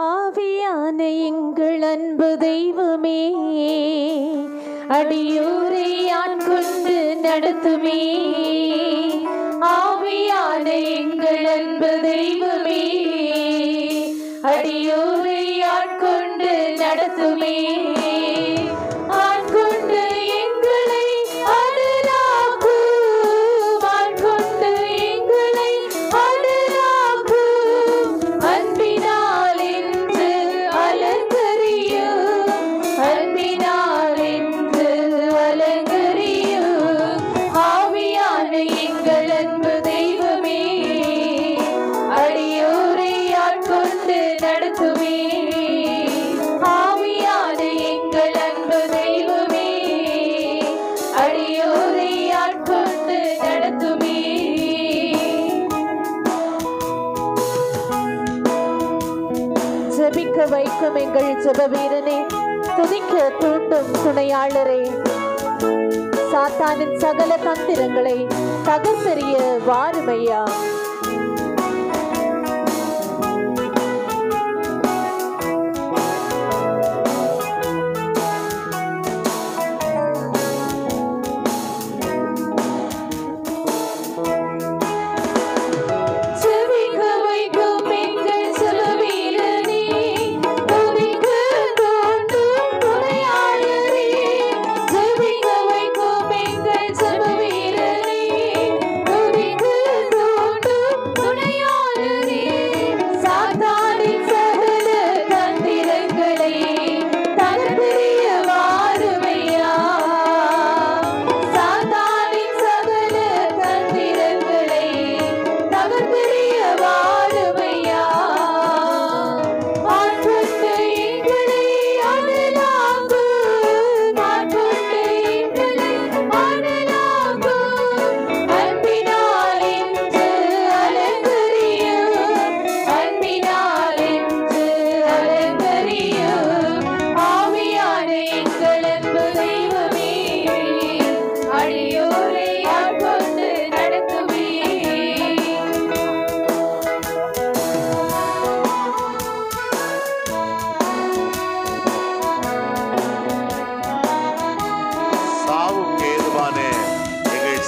ஆவியான எங்கள் அன்பு தெய்வமே, அடியோரை ஆட்கொண்டு நடத்துமே. ஆவியான எங்கள் அன்பு தெய்வமே, அடியோரை ஆட்கொண்டு நடத்துமே. ஆட்கொண்டு எங்களை அருளாக்கு, ஆட்கொண்டு எங்களை அருளாக்கு. அன்பினால் என்று அலங்கரியும், அன்பினால் என்று அலங்கரியும். ஆவியான எங்கள் அன்பு தெய்வமே, அடியோரை ஆட்கொண்டு நடத்துமே. ஆவியான எங்கள் அன்பு தெய்வமே, அடியோரை ஆட்கொண்டு நடத்துமே. ஜெபிக்க வைக்கும் எங்கள் ஜெப வீரனே, துதிக்க தூண்டும் துணையாளரே, சாத்தானின் சகல தந்திரங்களை தகர்த்தெறிய வாருமையா.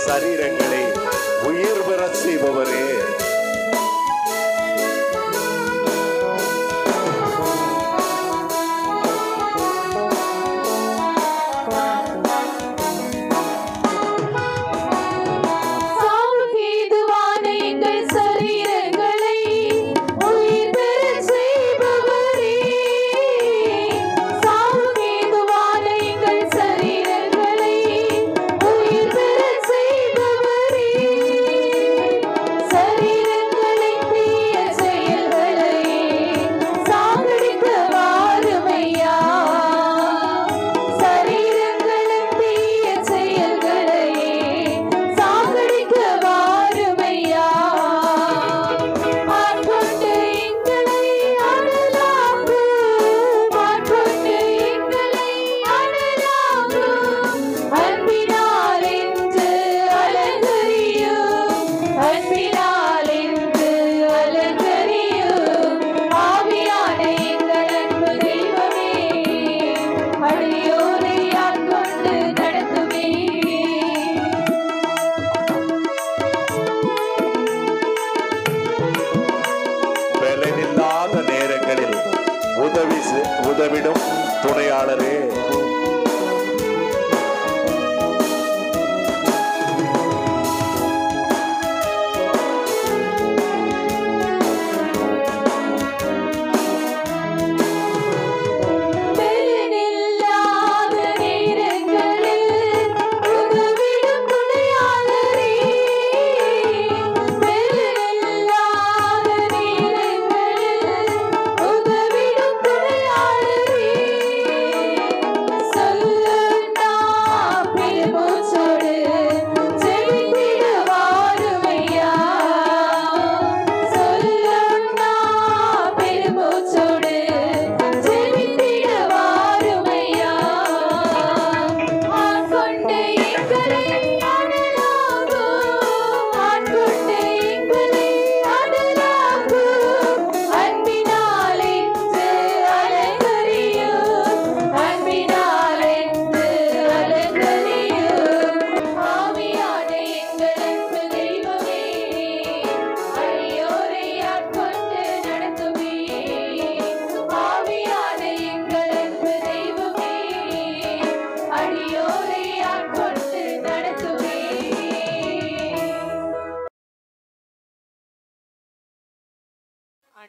சரீரங்களை உயிர் பெறச் செய்பவரே, உதவிடும் துணையாளரே,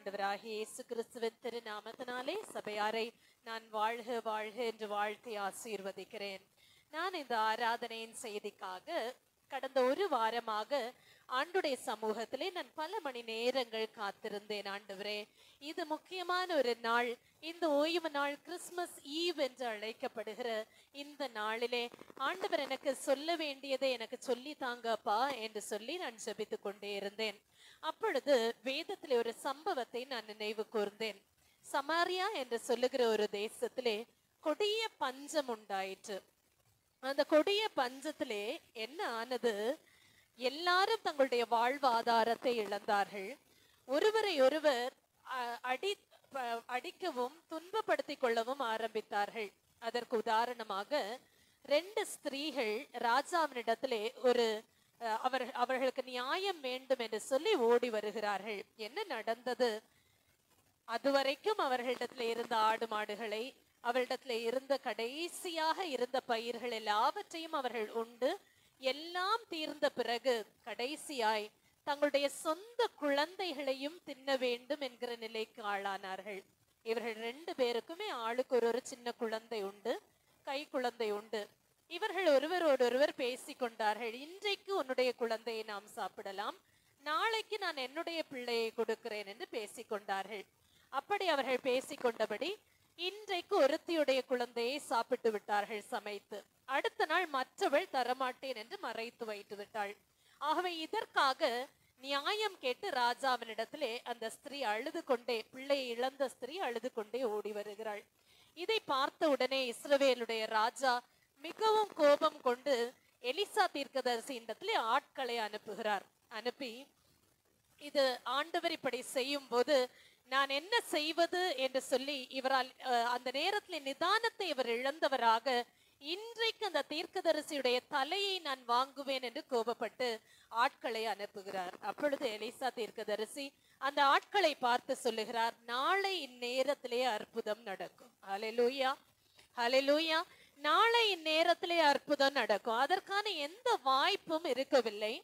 ஆண்டவராகிய இயேசு கிறிஸ்துவின் திருநாமத்தினாலே சபையாரை நான் வாழ்க வாழ்க என்று வாழ்த்தி ஆசீர்வதிக்கிறேன். நான் இந்த ஆராதனையின் செய்திக்காக கடந்த ஒரு வாரமாக ஆண்டுடைய சமூகத்திலே நான் பல மணி நேரங்கள் காத்திருந்தேன். ஆண்டவரே, இது முக்கியமான ஒரு நாள். இந்த ஓய்வு நாள் கிறிஸ்துமஸ் ஈவ் என்று அழைக்கப்படுகிற இந்த நாளிலே ஆண்டவர் எனக்கு சொல்ல வேண்டியதை எனக்கு சொல்லி தாங்கப்பா என்று சொல்லி நான் ஜெபித்து கொண்டே இருந்தேன். அப்பொழுது வேதத்திலே ஒரு சம்பவத்தை நான் நினைவு கூர்ந்தேன். சமாரியா என்று சொல்லுகிற ஒரு தேசத்திலே கொடிய பஞ்சம் உண்டாயிற்று. அந்த கொடிய பஞ்சத்திலே என்ன ஆனது? எல்லாரும் தங்களுடைய வாழ்வாதாரத்தை இழந்தார்கள். ஒருவரை ஒருவர் அடிக்கவும் துன்பப்படுத்திக் கொள்ளவும் ஆரம்பித்தார்கள். அதற்கு உதாரணமாக 2 ஸ்திரீகள் ராஜாவினிடத்திலே அவர்களுக்கு நியாயம் வேண்டும் என்று சொல்லி ஓடி வருகிறார்கள். என்ன நடந்தது? அதுவரைக்கும் அவர்களிடத்துல இருந்த ஆடு மாடுகளை, அவரிடத்துல இருந்த கடைசியாக இருந்த பயிர்கள் எல்லாவற்றையும் அவர்கள் உண்டு எல்லாம் தீர்ந்த பிறகு கடைசியாய் தங்களுடைய சொந்த குழந்தைகளையும் தின்ன வேண்டும் என்கிற நிலைக்கு ஆளானார்கள். இவர்கள் 2 பேருக்குமே ஆளுக்கு ஒரு சின்ன குழந்தை உண்டு, கை குழந்தை உண்டு. இவர்கள் ஒருவரோடொருவர் பேசிக் கொண்டார்கள். இன்றைக்கு உன்னுடைய குழந்தையை நாம் சாப்பிடலாம், நாளைக்கு நான் என்னுடைய பிள்ளையை கொடுக்கிறேன் என்று பேசிக்கொண்டார்கள். அப்படி அவர்கள் பேசிக்கொண்டபடி இன்றைக்கு ஒருத்தியுடைய குழந்தையை சாப்பிட்டு விட்டார்கள் சமைத்து. அடுத்த நாள் மற்றவள் தரமாட்டேன் என்று மறைத்து வைத்து விட்டாள். ஆகவே இதற்காக நியாயம் கேட்டு ராஜாவினிடத்திலே அந்த ஸ்திரீ அழுது கொண்டே, பிள்ளையை இழந்த ஸ்திரீ அழுது கொண்டே ஓடி வருகிறாள். இதை பார்த்த உடனே இஸ்ரவேலுடைய ராஜா மிகவும் கோபம் கொண்டு எலிசா தீர்க்கதரிசியிடத்திலே ஆட்களை அனுப்புகிறார். அனுப்பி, இது ஆண்டவர் இப்படி செய்யும் போது நான் என்ன செய்வது என்று சொல்லி இவரால் அந்த நேரத்தில் நிதானத்தை இவர் இழந்தவராக, இன்றைக்கு அந்த தீர்க்கதரிசியுடைய தலையை நான் வாங்குவேன் என்று கோபப்பட்டு ஆட்களை அனுப்புகிறார். அப்பொழுது எலிசா தீர்க்கதரிசி அந்த ஆட்களை பார்த்து சொல்லுகிறார், நாளை இந்நேரத்திலே அற்புதம் நடக்கும். ஹல்லேலூயா, ஹல்லேலூயா. நாளை இந்நேரத்திலே அற்புதம் நடக்கும். அதற்கான எந்த வாய்ப்பும் இருக்கவில்லை.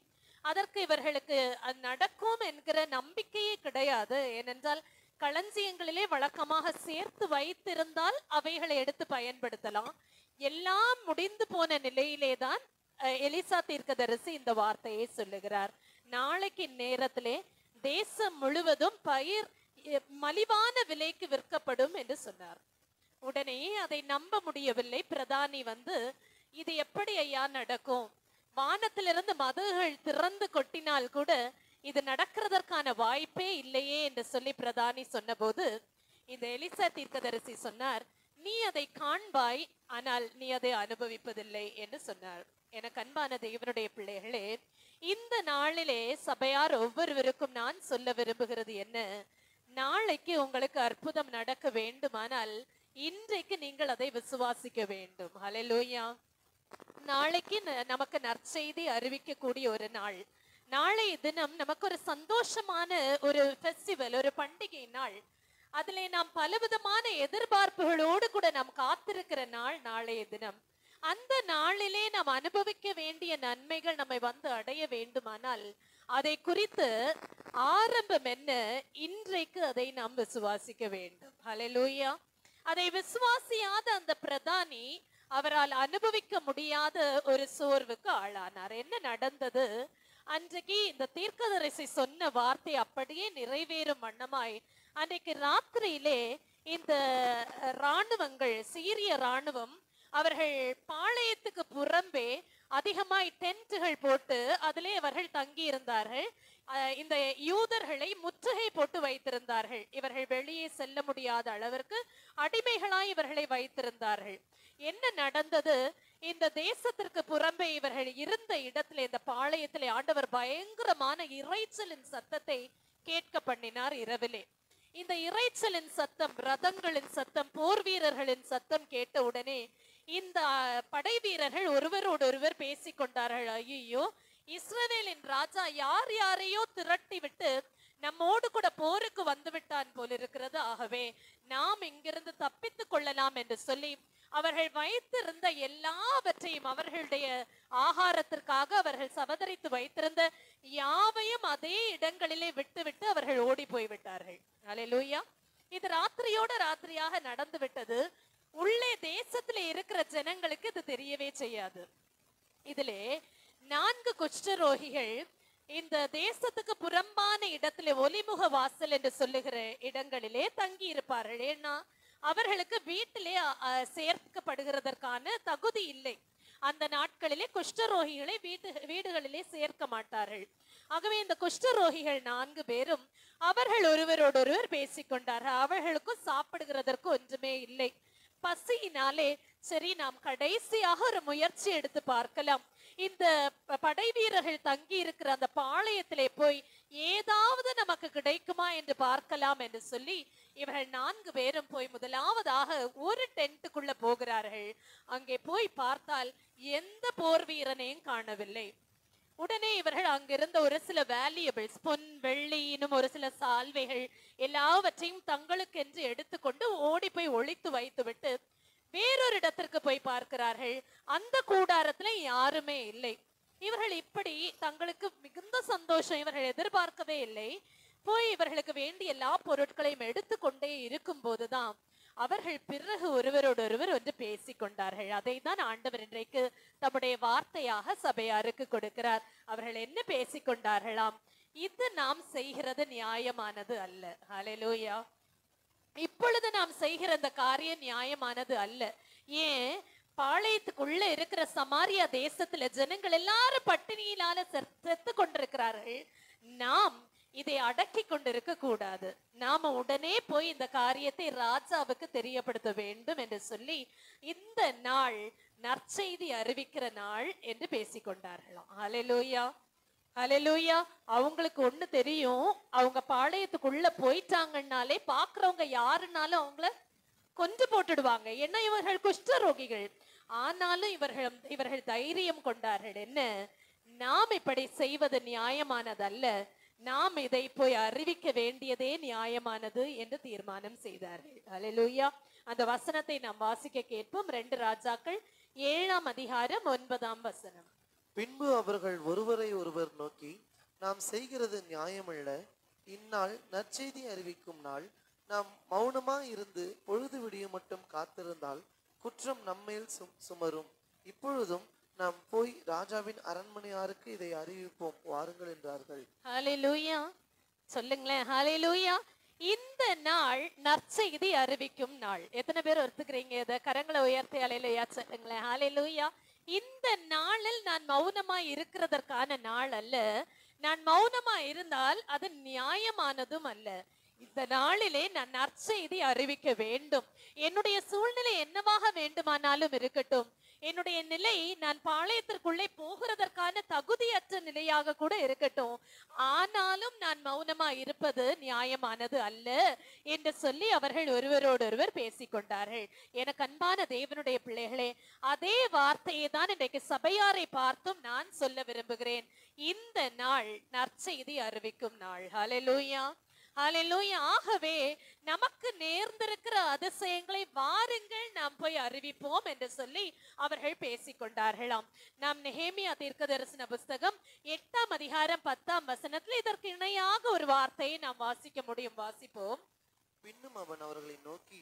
அதற்கு இவர்களுக்கு அது நடக்கும் என்கிற நம்பிக்கையே கிடையாது. ஏனென்றால் களஞ்சியங்களிலே வழக்கமாக சேர்த்து வைத்திருந்தால் அவைகளை எடுத்து பயன்படுத்தலாம். எல்லாம் முடிந்து போன நிலையிலே தான் எலிசா தீர்க்கதரிசி இந்த வார்த்தையை சொல்லுகிறார். நாளைக்கு நேரத்திலே தேசம் முழுவதும் பயிர் மலிவான விலைக்கு விற்கப்படும் என்று சொன்னார். உடனே அதை நம்ப முடியவில்லை. பிரதானி வந்து, இது எப்படி ஐயா நடக்கும்? வானத்திலிருந்து மதகுகள் திறந்து கொட்டினால் கூட இது நடக்கிறதற்கான வாய்ப்பே இல்லையே என்று சொல்லி பிரதானி சொன்னபோது இந்த எலிசா தீர்க்கதரிசி சொன்னார், நீ அதை காண்பாய், ஆனால் நீ அதை அனுபவிப்பதில்லை என்று சொன்னார். எனக்கு அன்பான தேவனுடைய பிள்ளைகளே, இந்த நாளிலே சபையார் ஒவ்வொருவருக்கும் நான் சொல்ல விரும்புகிறது என்ன? நாளைக்கு உங்களுக்கு அற்புதம் நடக்க வேண்டுமானால் இன்றைக்கு நீங்கள் அதை விசுவாசிக்க வேண்டும். ஹல்லேலூயா. நாளைக்கு நமக்கு நற்செய்தி அறிவிக்கக்கூடிய ஒரு நாள். நாளைய தினம் நமக்கு ஒரு சந்தோஷமான ஒரு ஃபெஸ்டிவல், ஒரு பண்டிகை நாள். அதிலே நாம் பலவிதமான எதிர்பார்ப்புகளோடு கூட நாம் காத்திருக்கிற நாள் நாளைய தினம். அந்த நாளிலே நாம் அனுபவிக்க வேண்டிய நன்மைகள் நம்மை வந்து அடைய வேண்டுமானால் அதை குறித்து ஆரம்பம் என்ன? இன்றைக்கு அதை நாம் விசுவாசிக்க வேண்டும். ஹல்லேலூயா. அதை விசுவாசியாத அந்த பிரதானி அவரால் அனுபவிக்க முடியாத ஒரு சோர்வுக்கு ஆளானார். என்ன நடந்தது? அன்றைக்கு இந்த தீர்க்கதரிசி சொன்ன வார்த்தை அப்படியே நிறைவேறும் வண்ணமாய் அன்றைக்கு ராத்திரியிலே இந்த இராணுவங்கள், சீரிய இராணுவம், அவர்கள் பாளையத்துக்கு புறம்பே அதிகமாய் டென்ட்டுகள் போட்டு அதிலே அவர்கள் தங்கி இருந்தார்கள். இந்த யூதர்களை முற்றுகை போட்டு வைத்திருந்தார்கள். இவர்கள் வெளியே செல்ல முடியாத அளவிற்கு அடிமைகளாய் இவர்களை வைத்திருந்தார்கள். என்ன நடந்தது? இந்த தேசத்திற்கு புறம்பே இவர்கள் இருந்த இடத்திலே, இந்த பாளையத்திலே ஆண்டவர் பயங்கரமான இரைச்சலின் சத்தத்தை கேட்க பண்ணினார் இரவிலே. இந்த இரைச்சலின் சத்தம், ரதங்களின் சத்தம், போர் வீரர்களின் சத்தம் கேட்ட உடனே இந்த படை வீரர்கள் ஒருவரோடு ஒருவர் பேசிக்கொண்டார்கள். ஐயோ, இஸ்ரவேலின் ராஜா யார் யாரையோ திரட்டி விட்டு நம்மோடு கூட போருக்கு வந்து விட்டான் போல் இருக்கிறது. ஆகவே நாம் இங்கிருந்து தப்பித்துக் கொள்ளலாம் என்று சொல்லி அவர்கள் வைத்திருந்த எல்லாவற்றையும், அவர்களுடைய ஆகாரத்திற்காக அவர்கள் சபதரித்து வைத்திருந்த யாவையும் அதே இடங்களிலே விட்டு அவர்கள் ஓடி போய் விட்டார்கள். அல்லேலூயா. இது ராத்திரியோட ராத்திரியாக நடந்து விட்டது. உள்ளே தேசத்திலே இருக்கிற ஜனங்களுக்கு இது தெரியவே செய்யாது. இதிலே 4 குஷ்டரோகிகள் இந்த தேசத்துக்கு புறம்பான இடத்திலே ஒலிமுக வாசல் என்று சொல்லுகிற இடங்களிலே தங்கி இருப்பார்கள். ஏன்னா அவர்களுக்கு வீட்டிலே சேர்க்கப்படுகிறதற்கான தகுதி இல்லை. அந்த நாட்களிலே குஷ்டரோகிகளை வீடுகளிலே சேர்க்க மாட்டார்கள். ஆகவே இந்த குஷ்டரோகிகள் 4 பேரும் அவர்கள் ஒருவரோடொருவர் பேசிக்கொண்டார்கள். அவர்களுக்கும் சாப்பிடுகிறதற்கு ஒன்றுமே இல்லை. பசியினாலே சரி, நாம் கடைசியாக ஒரு முயற்சி எடுத்து பார்க்கலாம், இந்த படை வீரர்கள் தங்கி இருக்கிற அந்த பாளையத்திலே போய் ஏதாவது நமக்கு கிடைக்குமா என்று பார்க்கலாம் என்று சொல்லி இவர்கள் 4 பேரும் போய் முதலாவதாக ஒரு டென்ட்டுக்குள்ள போகிறார்கள். அங்கே போய் பார்த்தால் எந்த போர் வீரனையும் காணவில்லை. உடனே இவர்கள் அங்கிருந்த ஒரு சில வேல்யூபிள்ஸ், பொன் வெள்ளி இன்னும் ஒரு சில சால்வைகள் எல்லாவற்றையும் தங்களுக்கென்று எடுத்துக்கொண்டு ஓடி போய் ஒளித்து வைத்து விட்டு வேறொரு இடத்திற்கு போய் பார்க்கிறார்கள். அந்த கூடாரத்துல யாருமே இல்லை. இவர்கள் இப்படி தங்களுக்கு மிகுந்த சந்தோஷம், இவர்கள் எதிர்பார்க்கவே இல்லை. போய் இவர்களுக்கு வேண்டிய எல்லா பொருட்களையும் எடுத்துக்கொண்டே இருக்கும் போதுதான் அவர்கள் பிறகு ஒருவரோடொருவர் ஒன்று பேசிக்கொண்டார்கள். அதை தான் ஆண்டவர் இன்றைக்கு தம்முடைய வார்த்தையாக சபையாருக்கு கொடுக்கிறார். அவர்கள் என்ன பேசிக்கொண்டார்களாம்? இது நாம் செய்கிறது நியாயமானது அல்ல. ஹல்லேலூயா. இப்பொழுது நாம் செய்கிற இந்த காரியம் நியாயமானது அல்ல. ஏன்? பாளையத்துக்குள்ள இருக்கிற சமாரியா தேசத்துல ஜனங்கள் எல்லாரும் பட்டினியினால செத்து கொண்டிருக்கிறார்கள். நாம் இதை அடக்கி கொண்டிருக்க கூடாது. நாம உடனே போய் இந்த காரியத்தை ராஜாவுக்கு தெரியப்படுத்த வேண்டும் என்று சொல்லி இந்த நாள் நற்செய்தி அறிவிக்கிற நாள் என்று பேசிக்கொண்டார்களாம். ஹல்லேலூயா, ஹல்லேலூயா. அவங்களுக்கு ஒண்ணு தெரியும், அவங்க பாளையத்துக்குள்ள போயிட்டாங்கன்னாலே பாக்குறவங்க யாருன்னாலும் அவங்கள கொன்று போட்டுடுவாங்க. ஏன்னா இவர்கள் குஷ்டரோகிகள். ஆனாலும் இவர்கள் தைரியம் கொண்டார்கள். என்ன? நாம் இப்படி செய்வது நியாயமானது அல்ல, நாம் இதை போய் அறிவிக்க வேண்டியதே நியாயமானது என்று தீர்மானம் செய்தார்கள். ஹல்லேலூயா. அந்த வசனத்தை நாம் வாசிக்க கேட்போம். 2 ராஜாக்கள் 7ஆம் அதிகாரம் 9ஆம் வசனம். பின்பு அவர்கள் ஒருவரை ஒருவர் நோக்கி, நாம் செய்கிறது நியாயமல்ல, இந்நாள் நற்செய்தி அறிவிக்கும் நாள், நாம் மௌனமா இருந்து பொழுது விடிய மட்டும் காத்திருந்தால் குற்றம் நம்மேல் சுமரும். இப்பொழுதும் நாம் போய் ராஜாவின் அரண்மனையாருக்கு இதை அறிவிப்போம், வாருங்கள் என்றார்கள். ஹல்லேலூயா. சொல்லுங்களேன், ஹல்லேலூயா. இந்த நாள் நற்செய்தி அறிவிக்கும் நாள். எத்தனை பேர் ஒத்துக்கிறீங்க? இதை கரங்களை உயர்த்தி ஹல்லேலூயா சொல்லுங்களேன். ஹல்லேலூயா. இந்த நாளில் நான் மௌனமா இருக்கிறதற்கான நாள் அல்ல. நான் மௌனமா இருந்தால் அது நியாயமானதும் அல்ல. இந்த நாளிலே நான் நற்செய்தி அறிவிக்க வேண்டும். என்னுடைய சூழ்நிலை என்னவாக வேண்டுமானாலும் இருக்கட்டும், என்னுடைய நிலை நான் பாளையத்திற்குள்ளே போகிறதற்கான தகுதியற்ற நிலையாக கூட இருக்கட்டும், ஆனாலும் நான் மௌனமா இருப்பது நியாயமானது அல்ல என்று சொல்லி அவர்கள் ஒருவரோடொருவர் பேசிக்கொண்டார்கள். எனக்கு அன்பான தேவனுடைய பிள்ளைகளே, அதே வார்த்தையை தான் இன்றைக்கு சபையாரை பார்த்தும் நான் சொல்ல விரும்புகிறேன். இந்த நாள் நற்செய்தி அறிவிக்கும் நாள். ஹல்லேலூயா, ஹல்லேலூயா. ஆகவே நமக்கு நேர்ந்திருக்கிற அதிசயங்களை வாருங்கள் நாம் போய் அறிவிப்போம் என்று சொல்லி அவர்கள் பேசிக்கொண்டார்களாம். நாம் நெகேமியா தீர்க்கதரிசன புஸ்தகம் 8ஆம் அதிகாரம் 10ஆம் வசனத்தில் இதற்கு இணையாக ஒரு வார்த்தையை நாம் வாசிக்க முடியும். வாசிப்போம். பின்னும் அவன் அவர்களை நோக்கி,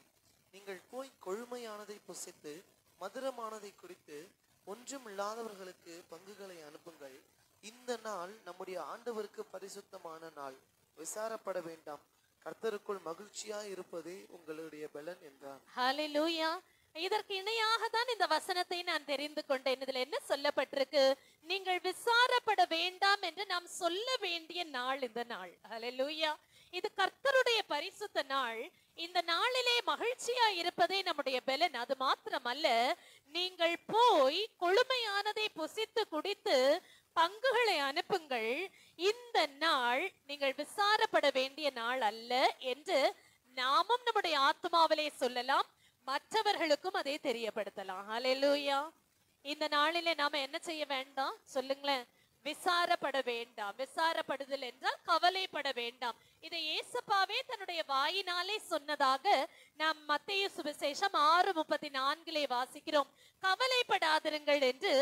நீங்கள் போய் கொழுமையானதை புசித்து மதுரமானதை குடித்து ஒன்றும் இல்லாதவர்களுக்கு பங்குகளை அனுப்புங்கள். இந்த நாள் நம்முடைய ஆண்டவருக்கு பரிசுத்தமான நாள், விசாரப்பட வேண்டாம், கர்த்தருக்குள் மகிழ்ச்சியா இருப்பதே உங்களுடைய பலன் என்றார். ஹல்லேலூயா. இதற்கு இணையாக தான் இந்த வசனத்தை நான் தெரிந்து கொண்டேன். இதுல என்ன சொல்லப்பட்டிருக்கு? நீங்கள் விசாரப்பட வேண்டாம் என்று நாம் சொல்ல வேண்டிய நாள் இந்த நாள். ஹல்லேலூயா. இது கர்த்தருடைய பரிசுத்த நாள். இந்த நாளிலே மகிழ்ச்சியா இருப்பதே நம்முடைய பலன். அது மாத்திரமல்ல, நீங்கள் போய் கொழுமையானதை புசித்து குடித்து பங்குகளை அனுப்புங்கள். இந்த நாள் நீங்கள் விசாரப்பட வேண்டிய நாள் அல்ல என்று நாமும் நம்முடைய ஆத்மாவிலே சொல்லலாம், மற்றவர்களுக்கும் அதை தெரியப்படுத்தலாம். ஹல்லேலூயா. இந்த நாளிலே நாம என்ன செய்ய வேண்டாம்? சொல்லுங்களேன். விசாரப்பட வேண்டாம். விசாரப்படுதல் என்றால் கவலைப்பட வேண்டாம். இதை ஏசப்பாவே தன்னுடைய வாயினாலே சொன்னதாக நாம் மத்தேயு சுவிசேஷம் 6:34 வாசிக்கிறோம். கவலைப்படாதிருங்கள் என்று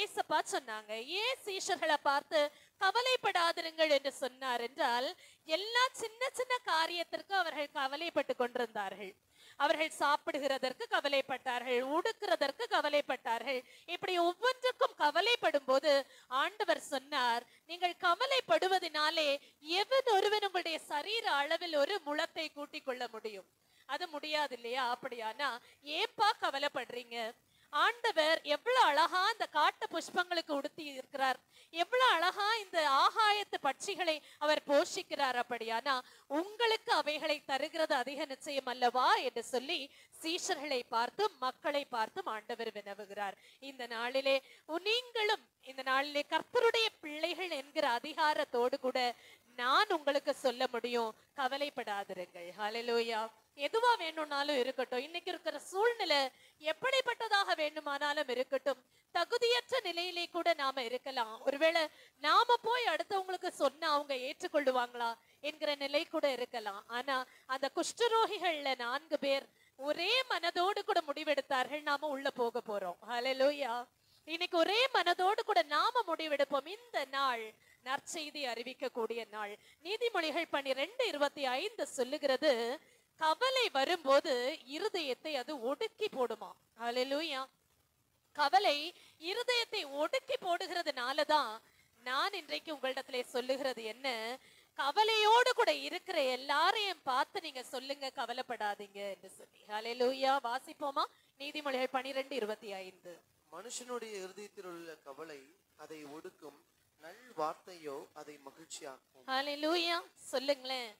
ஏசப்பா சொன்னாங்க. ஏன் சீஷர்களை பார்த்து கவலைப்படாதிருங்கள் என்று சொன்னார் என்றால், எல்லா சின்ன சின்ன காரியத்திற்கும் அவர்கள் கவலைப்பட்டு கொண்டிருந்தார்கள். அவர்கள் சாப்பிடுகிறதற்கு கவலைப்பட்டார்கள், உடுக்கிறதற்கு கவலைப்பட்டார்கள். இப்படி ஒவ்வொன்றுக்கும் கவலைப்படும் போது ஆண்டவர் சொன்னார், நீங்கள் கவலைப்படுவதனாலே எவன் ஒருவன் உங்களுடைய சரீர அளவில் ஒரு முளத்தை கூட்டிக் கொள்ள முடியும்? அது முடியாது இல்லையா? அப்படியானா ஏப்பா கவலைப்படுறீங்க? ஆண்டவர் எவ்வளவு அழகா இந்த காட்டு புஷ்பங்களுக்கு உடுத்தி இருக்கிறார், எவ்வளவு அழகா இந்த ஆகாயத்து பட்சிகளை அவர் போஷிக்கிறார். அப்படியானா உங்களுக்கு அவைகளை தருகிறது அதிக நிச்சயம் அல்லவா என்று சொல்லி சீஷர்களை பார்த்தும் மக்களை பார்த்தும் ஆண்டவர் வினவுகிறார். இந்த நாளிலே நீங்களும் இந்த நாளிலே கர்த்தருடைய பிள்ளைகள் என்கிற அதிகாரத்தோடு கூட நான் உங்களுக்கு சொல்ல முடியும், கவலைப்படாதிருங்கள். ஹல்லேலூயா. எதுவா வேணும்னாலும் இருக்கட்டும், இன்னைக்கு இருக்கிற சூழ்நிலை எப்படிப்பட்டதாக வேண்டுமானாலும் இருக்கட்டும், தகுதியற்ற நிலையிலே கூட நாம இருக்கலாம். ஒருவேளை நாம போய் அடுத்தவங்களுக்கு சொன்னா அவங்க ஏற்றுக்கொள்ளுவாங்களா என்கிற நிலை கூட இருக்கலாம். ஆனா அந்த குஷ்டரோகிகள்ல 4 பேர் ஒரே மனதோடு கூட முடிவெடுத்தார்கள், நாம உள்ள போக போறோம். ஹல்லேலூயா. இன்னைக்கு ஒரே மனதோடு கூட நாம முடிவெடுப்போம். இந்த நாள் நற்செய்தி அறிவிக்கக்கூடிய நாள். நீதிமொழிகள் 12:25 சொல்லுகிறது, கவலை வரும்போது இருதயத்தை அது ஒடுக்கி போடுமா. ஹல்லேலூயா. கவலை இருதயத்தை ஒடுக்கி போடுகிறதுனாலதான் நான் இன்றைக்கு உங்களிடத்திலே சொல்லுகிறது என்ன, கவலையோடு கூட இருக்கிற எல்லாரையும் பார்த்து நீங்க சொல்லுங்க, கவலைப்படாதீங்க என்று சொல்லி. ஹல்லேலூயா. வாசிப்போமா? நீதிமொழிகள் 12:25. மனுஷனுடைய இருதயத்தில் உள்ள கவலை அதை ஒடுக்கும், நல் வார்த்தையோ அதை மகிழ்ச்சியாக்கும். ஹல்லேலூயா. சொல்லுங்களேன்,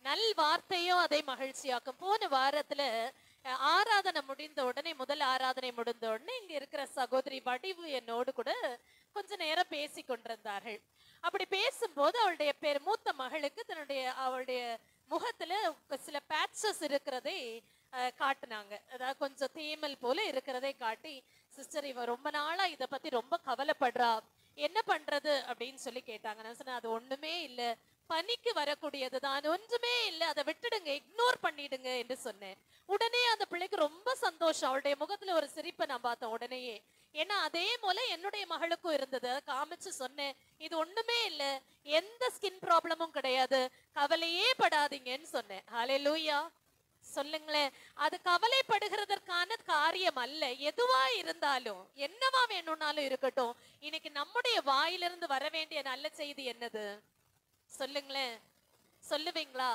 நல் வார்த்தையோ அதை மகிழ்ச்சியாக்கும். போன வாரத்துல ஆராதனை முடிந்த உடனே, முதல் ஆராதனை முடிந்த உடனே இங்க இருக்கிற சகோதரி வடிவு என்னோடு கூட கொஞ்ச நேரம் பேசி கொண்டிருந்தார்கள். அப்படி பேசும்போது அவளுடைய மூத்த மகளுக்கு அவளுடைய முகத்துல சில பேட்சஸ் இருக்கிறதை காட்டுனாங்க. அதாவது கொஞ்சம் தேமல் போல இருக்கிறதை காட்டி, சிஸ்டர் இவ ரொம்ப நாளா இத பத்தி ரொம்ப கவலைப்படுறா, என்ன பண்றது அப்படின்னு சொல்லி கேட்டாங்க. நான் சொன்னேன், அது ஒண்ணுமே இல்ல, பனிக்கு வரக்கூடியதுதான், ஒன்றுமே இல்ல, அதை விட்டுடுங்க, இக்னோர் பண்ணிடுங்க என்று சொன்னேன். உடனே அந்த பிள்ளைக்கு ரொம்ப சந்தோஷம், அவளுடைய முகத்துல ஒரு சிரிப்பை நான் பார்த்தேன் உடனேயே. ஏன்னா அதே போல என்னுடைய மகளுக்கும் இருந்தது. காமிச்சு சொன்னேன், இது ஒண்ணுமே இல்ல, எந்த ஸ்கின் ப்ராப்ளமும் கிடையாது, கவலையே படாதீங்கன்னு சொன்னேன். ஹல்லேலூயா. சொல்லுங்களேன், அது கவலைப்படுகிறதற்கான காரியம் அல்ல. எதுவா இருந்தாலும், என்னவா வேணும்னாலும் இருக்கட்டும், இன்னைக்கு நம்முடைய வாயிலிருந்து வர வேண்டிய நல்ல செய்தி என்னது? சொல்லுங்களேன், சொல்லுவீங்களா?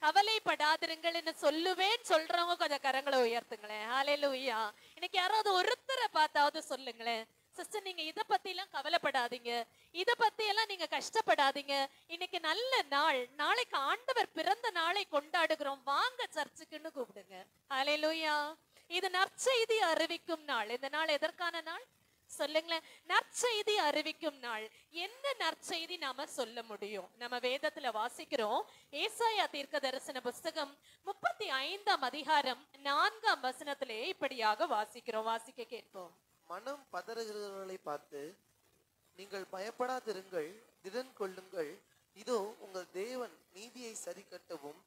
கவலைப்படாதிருங்கள்னு சொல்லுவேன் சொல்றவங்க கொஞ்சம் கரங்களை உயர்த்துங்களேன். ஹல்லேலூயா. இன்னைக்கு யாராவது ஒருத்தரை பார்த்தாவது சொல்லுங்களேன், சிஸ்டர் நீங்க இத பத்தி எல்லாம் கவலைப்படாதீங்க, இத பத்தி எல்லாம் நீங்க கஷ்டப்படாதீங்க, இன்னைக்கு நல்ல நாள், நாளைக்கு ஆண்டவர் பிறந்த நாளை கொண்டாடுகிறோம், வாங்க சர்ச்சுக்குன்னு கூப்பிடுங்க. ஹல்லேலூயா. இது நற்செய்தி அறிவிக்கும் நாள். இந்த நாள் எதற்கான நாள்? சொல்லுங்களேன், நற்செய்தி அறிவிக்கும் நாள். என்ன நற்செய்தி நாம சொல்ல முடியும்? நம்ம வேதத்துல வாசிக்கிறோம், ஏசாயா தீர்க்க தரிசன புஸ்தகம் 35ஆம் அதிகாரம் 4ஆம் வசனத்திலே இப்படியாக வாசிக்கிறோம். வாசிக்க கேட்போம். மனம் பதறுகிறவர்களை பார்த்து நீங்கள் பயப்படாதிருங்கள், திடன் கொள்ளுங்கள், இதோ உங்கள் தேவன் நீதியை சரி கட்டவும்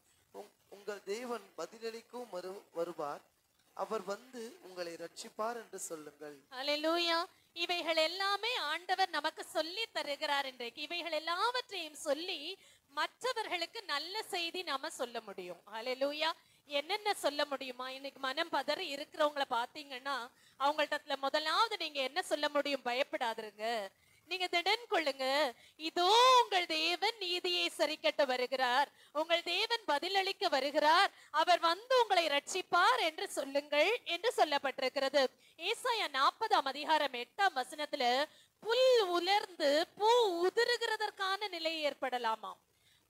உங்கள் தேவன் பதிலளிக்கவும் வருவார், அவர் வந்து உங்களை ரட்சிப்பார் என்று சொல்லுங்கள். ஹல்லேலூயா. இவைகள் எல்லாமே ஆண்டவர் நமக்கு சொல்லி தருகிறார். இன்றைக்கு இவைகள் எல்லாவற்றையும் சொல்லி மற்றவர்களுக்கு நல்ல செய்தி நாம சொல்ல முடியும். ஹல்லேலூயா. என்னென்ன சொல்ல முடியுமா? இன்னைக்கு மனம் பதறி இருக்கிறவங்களை பாத்தீங்கன்னா அவங்கள்ட்ட முதலாவது நீங்க என்ன சொல்ல முடியும்? பயப்படாதுங்க, நீங்க திடன் கொள்ளுங்க, இதோ உங்கள் தேவன் நீதியை சரிக்கட்ட வருகிறார், உங்கள் தேவன் பதிலளிக்க வருகிறார், அவர் வந்து உங்களை ரட்சிப்பார் என்று சொல்லுங்கள் என்று சொல்லப்பட்டிருக்கிறது. ஏசாயா 40ஆம் அதிகாரம் 8ஆம் வசனத்துல புல் உலர்ந்து பூ உதிர்கிறதற்கான நிலை ஏற்படலாமா?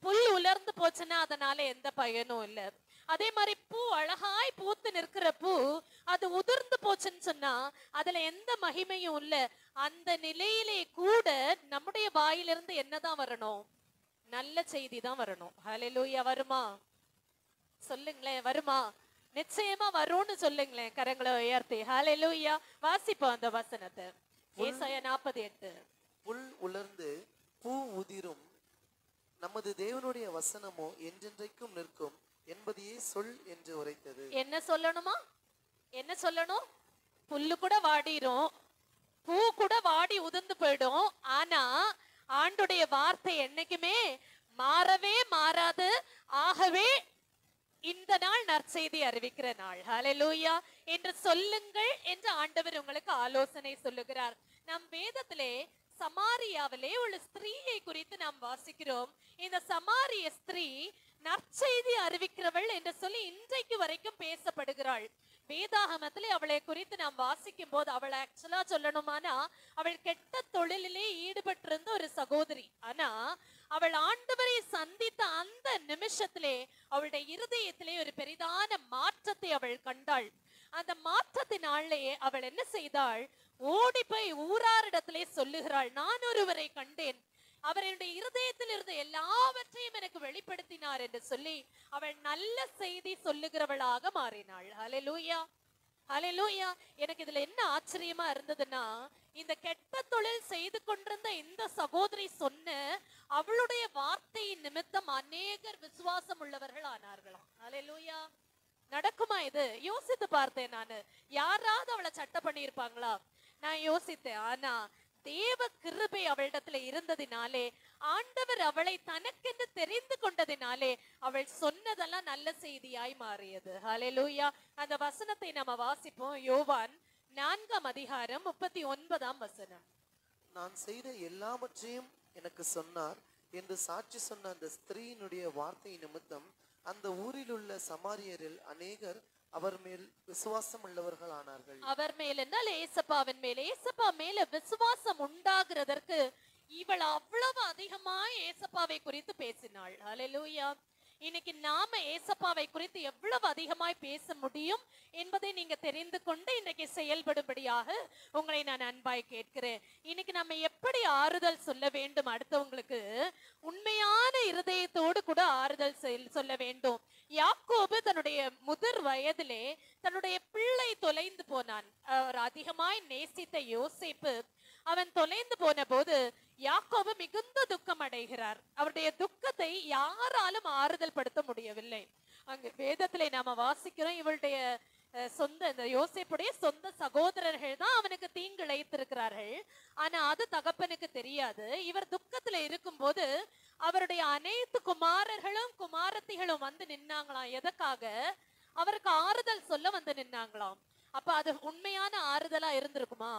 புல் உலர்ந்து போச்சுன்னா அதனால எந்த பயனும் இல்ல. அதே மாதிரி பூ அழகாய் பூத்து நிற்கிற பூ அது உதிர்ந்து போச்சுன்னு சொன்னா அதுல எந்த மகிமையும் இல்ல. அந்த நிலையிலே கூட நம்முடைய வாயிலிருந்து என்னதான் வரணும்? நல்ல செய்தி தான் வரணும். ஹல்லேலூயா. வருமா? சொல்லுங்களேன், வருமா? நிச்சயமா வரும்னு சொல்லுங்களேன், கரங்களை உயர்த்தி. ஹல்லேலூயா. வாசிப்போம் அந்த வசனத்தை. ஏசாயா 48. புல் உலர்ந்து பூ உதிரும், நமது தேவனுடைய வசனமோ என்றென்றைக்கும் நிற்கும் என்பதையே சொல் என்று உரைத்தது. என்ன சொல்லணுமா? என்ன சொல்லணும்? புல்லு கூட வாடிரும், பூ கூட வாடி உதிர்ந்து போயிடும். ஆனா ஆண்டுடைய வார்த்தை என்னைக்குமே மாறவே மாறாது. ஆகவே இந்த நாள் நற்செய்தி அறிவிக்கிற நாள். ஹல்லேலூயா என்று சொல்லுங்கள் என்று ஆண்டவர் உங்களுக்கு ஆலோசனை சொல்லுகிறார். நம் வேதத்திலே சமாரியாவிலே உள்ள ஸ்திரீயை குறித்து நாம் வாசிக்கிறோம். இந்த சமாரிய ஸ்திரீ நற்செய்தி அறிவிக்கிறவள் என்று சொல்லி இன்றைக்கு வரைக்கும் பேசப்படுகிறாள். வேதாகமத்திலே அவளை குறித்து நாம் வாசிக்கும் போது அவள் ஆக்சுவலா சொல்லணுமானா அவள் கெட்ட தொழிலிலே ஈடுபட்டிருந்த ஒரு சகோதரி. ஆனா அவள் ஆண்டவரை சந்தித்த அந்த நிமிஷத்திலே அவளுடைய இருதயத்திலே ஒரு பெரிதான மாற்றத்தை அவள் கண்டாள். அந்த மாற்றத்தினாலே அவள் என்ன செய்தாள்? ஓடி போய் ஊராரிடத்திலே சொல்லுகிறாள், நான் ஒருவரை கண்டேன், அவர் என்னுடைய இருதயத்தில் இருந்த எல்லாவற்றையும் எனக்கு வெளிப்படுத்தினார் என்று சொல்லி அவள் நல்ல செய்தி சொல்லுகிறவளாக மாறினாள். ஹல்லேலூயா, ஹல்லேலூயா. எனக்கு இதுல என்ன ஆச்சரியமா இருந்ததுன்னா, இந்த கெட்ட தொழில் செய்து கொண்டிருந்த இந்த சகோதரி சொன்ன அவளுடைய வார்த்தையின் நிமித்தம் அநேகர் விசுவாசம் உள்ளவர்கள் ஆனார்களாம். ஹல்லேலூயா. நடக்குமா இது? யோசித்து பார்த்தேன் நானு. யாராவது அவளை சட்டை பண்ணி இருப்பாங்களா? நான் யோசித்தேன். ஆனா தேவ கிருபை அவளிடத்துல இருந்ததினாலே, ஆண்டவர் அவளை தனக்கென்று தெரிந்து கொண்டதினாலே அவள் சொன்னதெல்லாம் நல்ல செய்தியாய் மாறியது. ஹல்லேலூயா. அந்த வசனத்தை நம்ம வாசிப்போம். யோவான் 4ஆம் அதிகாரம் 39ஆம் வசனம். நான் செய்த எல்லாவற்றையும் எனக்கு சொன்னார் என்று சாட்சி சொன்ன அந்த ஸ்திரீயினுடைய வார்த்தை நிமித்தம் அந்த ஊரில் உள்ள சமாரியரில் அநேகர் அவர் மேல் விசுவாசம் உள்ளவர்கள் ஆனார்கள். அவர் மேல் என்றால் ஏசப்பாவின் மேல். ஏசப்பா மேல விசுவாசம் உண்டாகிறதற்கு இவள் அவ்வளவு அதிகமாய் ஏசப்பாவை குறித்து பேசினாள். ஹல்லேலூயா. இன்னைக்கு நாம ஏசப்பாவை குறித்து எவ்வளவு அதிகமாய் பேச முடியும் என்பதை நீங்க தெரிந்து கொண்டு இன்னைக்கு செயல்படும்படியாக உங்களை நான் அன்பாய் கேட்கிறேன். இன்னைக்கு நம்ம எப்படி ஆறுதல் சொல்ல வேண்டும்? அடுத்தவங்களுக்கு உண்மையான இருதயத்தோடு கூட ஆறுதல் சொல்ல வேண்டும். யாக்கோபு தன்னுடைய முதிர் வயதிலே தன்னுடைய பிள்ளை தொலைந்து போனான். அவர் அதிகமாய் நேசித்த யோசேப்பு அவன் தொலைந்து போன போது யாக்கோபு மிகுந்த துக்கம் அடைகிறார். அவருடைய துக்கத்தை யாராலும் ஆறுதல் படுத்த முடியவில்லை. அங்கு வேதத்திலே நாம வாசிக்கிறோம், இவளுடைய சொந்த இந்த யோசேப்புடைய சொந்த சகோதரர்கள் தான் அவனுக்கு தீங்கு இழைத்திருக்கிறார்கள். ஆனா அது தகப்பனுக்கு தெரியாது. இவர் துக்கத்துல இருக்கும் போது அவருடைய அனைத்து குமாரர்களும் குமாரத்திகளும் வந்து நின்னாங்களாம். எதற்காக? அவருக்கு ஆறுதல் சொல்ல வந்து நின்னாங்களாம். அப்ப அது உண்மையான ஆறுதலா இருந்திருக்குமா?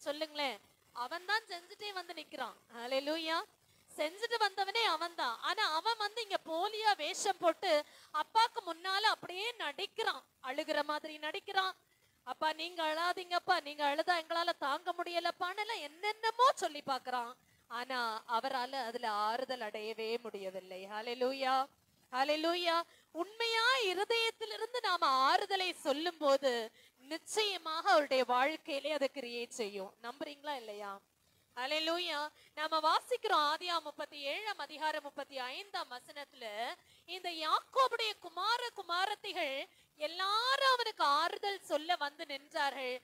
சொல்லுங்களேன். அவன் தான் செஞ்சுட்டே வந்து நிக்கிறான். ஹல்லேலூயா. செஞ்சுட்டு வந்தவனே அவன் தான். ஆனா அவன் வந்து இங்க போலியா வேஷம் போட்டு அப்பாக்கு முன்னால அப்படியே நடிக்கிறான், அழுகிற மாதிரி நடிக்கிறான். அப்பா நீங்க அழாதீங்கப்பா, நீங்க அழுதா எங்களால தாங்க முடியலப்பான்னு என்னென்னமோ சொல்லி பாக்குறான். ஆனா அவரால் அதுல ஆறுதல் அடையவே முடியவில்லை. ஹல்லேலூயா, ஹல்லேலூயா. உண்மையா இருதயத்திலிருந்து நாம ஆறுதலை சொல்லும் போது நிச்சயமாக அவருடைய வாழ்க்கையிலே அதை கிரியேட் செய்யும். நம்புறீங்களா இல்லையா? ஹல்லேலூயா. நாம வாசிக்கிறோம் ஆதியாகமம் 37ஆம் அதிகாரம் 35ஆம் வசனத்துல இந்த யாக்கோபுடைய குமாரத்திகள் எல்லாரும் அவனுக்கு ஆறுதல் சொல்ல வந்து நின்றார்கள்.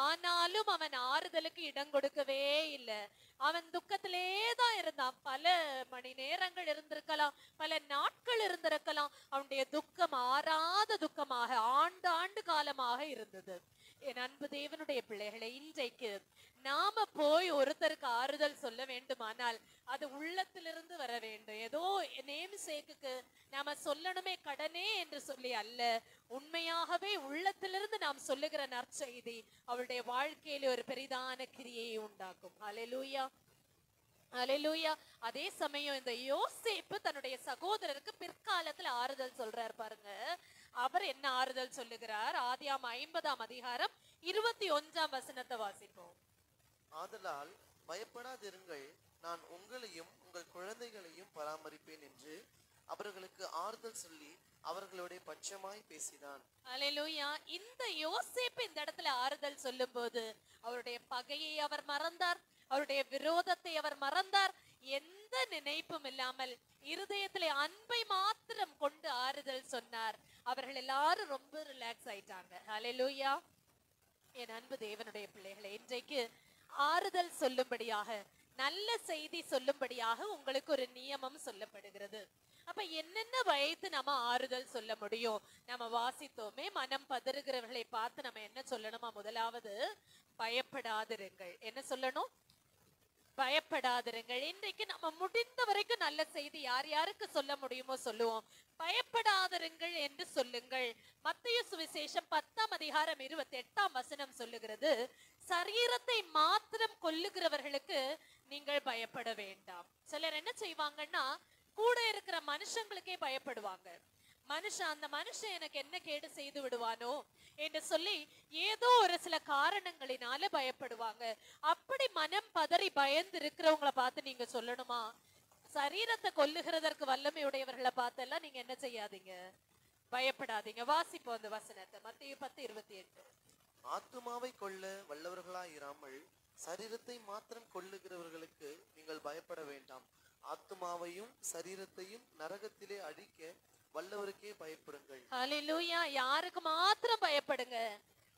ஆனாலும் அவன் ஆறுதலுக்கு இடம் கொடுக்கவே இல்லை. அவன் துக்கத்திலே தான் இருந்தான். பல மணி நேரங்கள் இருந்திருக்கலாம், பல நாட்கள் இருந்திருக்கலாம். அவனுடைய துக்கம் ஆறாத துக்கமாக ஆண்டு காலமாக இருந்தது. என் அன்பு தேவனுடைய பிள்ளைகளை, இன்றைக்கு நாம போய் ஒருத்தருக்கு ஆறுதல் சொல்ல வேண்டுமானால் அது உள்ளத்திலிருந்து வர வேண்டும். ஏதோ நேம் சேக்குக்கு நாம சொல்லணுமே கடனே என்று சொல்லி அல்ல, உண்மையாகவே உள்ளத்திலிருந்து நாம் சொல்லுகிற நற்செய்தி அவளுடைய வாழ்க்கையில ஒரு பெரிதான கிரியையை உண்டாக்கும். ஹல்லேலூயா, ஹல்லேலூயா. அதே சமயம் இந்த யோசேப்பு தன்னுடைய சகோதரருக்கு பிற்காலத்துல ஆறுதல் சொல்றார் பாருங்க. அவர் என்ன ஆறுதல் சொல்லுகிறார்? ஆதியாகமம் 50ஆம் அதிகாரம் 21ஆம் வசனத்தை வாசிப்போம். ஆதலால் பயப்படாதிருங்கள், நான் உங்களையும் உங்கள் குழந்தைகளையும் பராமரிப்பேன் என்று அவர்களுக்கு ஆறுதல் சொல்லி அவர்களுடைய பட்சமாய் பேசினான். ஹல்லேலூயா. இந்த யோசேப்பு இந்த இடத்துல ஆறுதல் சொல்லும் போது அவருடைய பகையை அவர் மறந்தார், அவருடைய விரோதத்தை அவர் மறந்தார். எந்த நினைப்பும் இல்லாமல் இருதயத்திலே அன்பை மாத்திரம் கொண்டு ஆறுதல் சொன்னார். அவர்கள் எல்லாரும் ரொம்ப ரிலாக்ஸ் ஆயிட்டாங்க. ஹல்லேலூயா. என் அன்பு தேவனுடைய பிள்ளைகளை, இன்றைக்கு ஆறுதல் சொல்லும்படியாக, நல்ல செய்தி சொல்லும்படியாக உங்களுக்கு ஒரு நியமம் சொல்லப்படுகிறது. அப்ப என்னென்ன வைத்து நம்ம ஆறுதல் சொல்ல முடியும்? நம்ம வாசித்தோமே, மனம் பதறுகிறவர்களை பார்த்து நம்ம என்ன சொல்லணுமா? முதலாவது, பயப்படாதிருங்கள். என்ன சொல்லணும்? பயப்படாதிருங்கள். இன்றைக்கு நம்ம முடிந்த வரைக்கும் நல்ல செய்தி யார் யாருக்கு சொல்ல முடியுமோ சொல்லுவோம். பயப்படாதிருங்கள் என்று சொல்லுங்கள். மத்தேயு சுவிசேஷம் 10ஆம் அதிகாரம் 28ஆம் வசனம் சொல்லுகிறது, சரீரத்தை மாத்திரம் கொல்லுகிறவர்களுக்கு நீங்கள் பயப்பட வேண்டாம். சிலர் என்ன செய்வாங்கன்னா, கூட இருக்கிற மனுஷங்களுக்கே பயப்படுவாங்க. அந்த மனுஷன் எனக்கு என்ன கேடு செய்து விடுவானோ என்று சொல்லி ஏதோ ஒரு சில காரணங்களினால பயப்படுவாங்க. அப்படி மனம் பதறி பயந்து இருக்கிறவங்களை பார்த்து நீங்க சொல்லணுமா? சரீரத்தை கொல்லுகிறதற்கு வல்லமை உடையவர்களை பார்த்தெல்லாம் நீங்க என்ன செய்யாதீங்க, பயப்படாதீங்க. வாசிப்போம் அந்த வசனத்தை, மத்தேயு 10:28. ஆத்துமாவை கொல்ல வல்லவர்களாயிராமல் சரீரத்தை மாத்திரம் கொல்லுகிறவர்களுக்கு நீங்கள் பயப்பட வேண்டாம். ஆத்துமாவையும் சரீரத்தையும் நரகத்திலே அழிக்க வல்லவருக்கே பயப்படுங்கள். ஹல்லேலூயா. யாருக்கு மாத்திரம் பயப்படுங்க?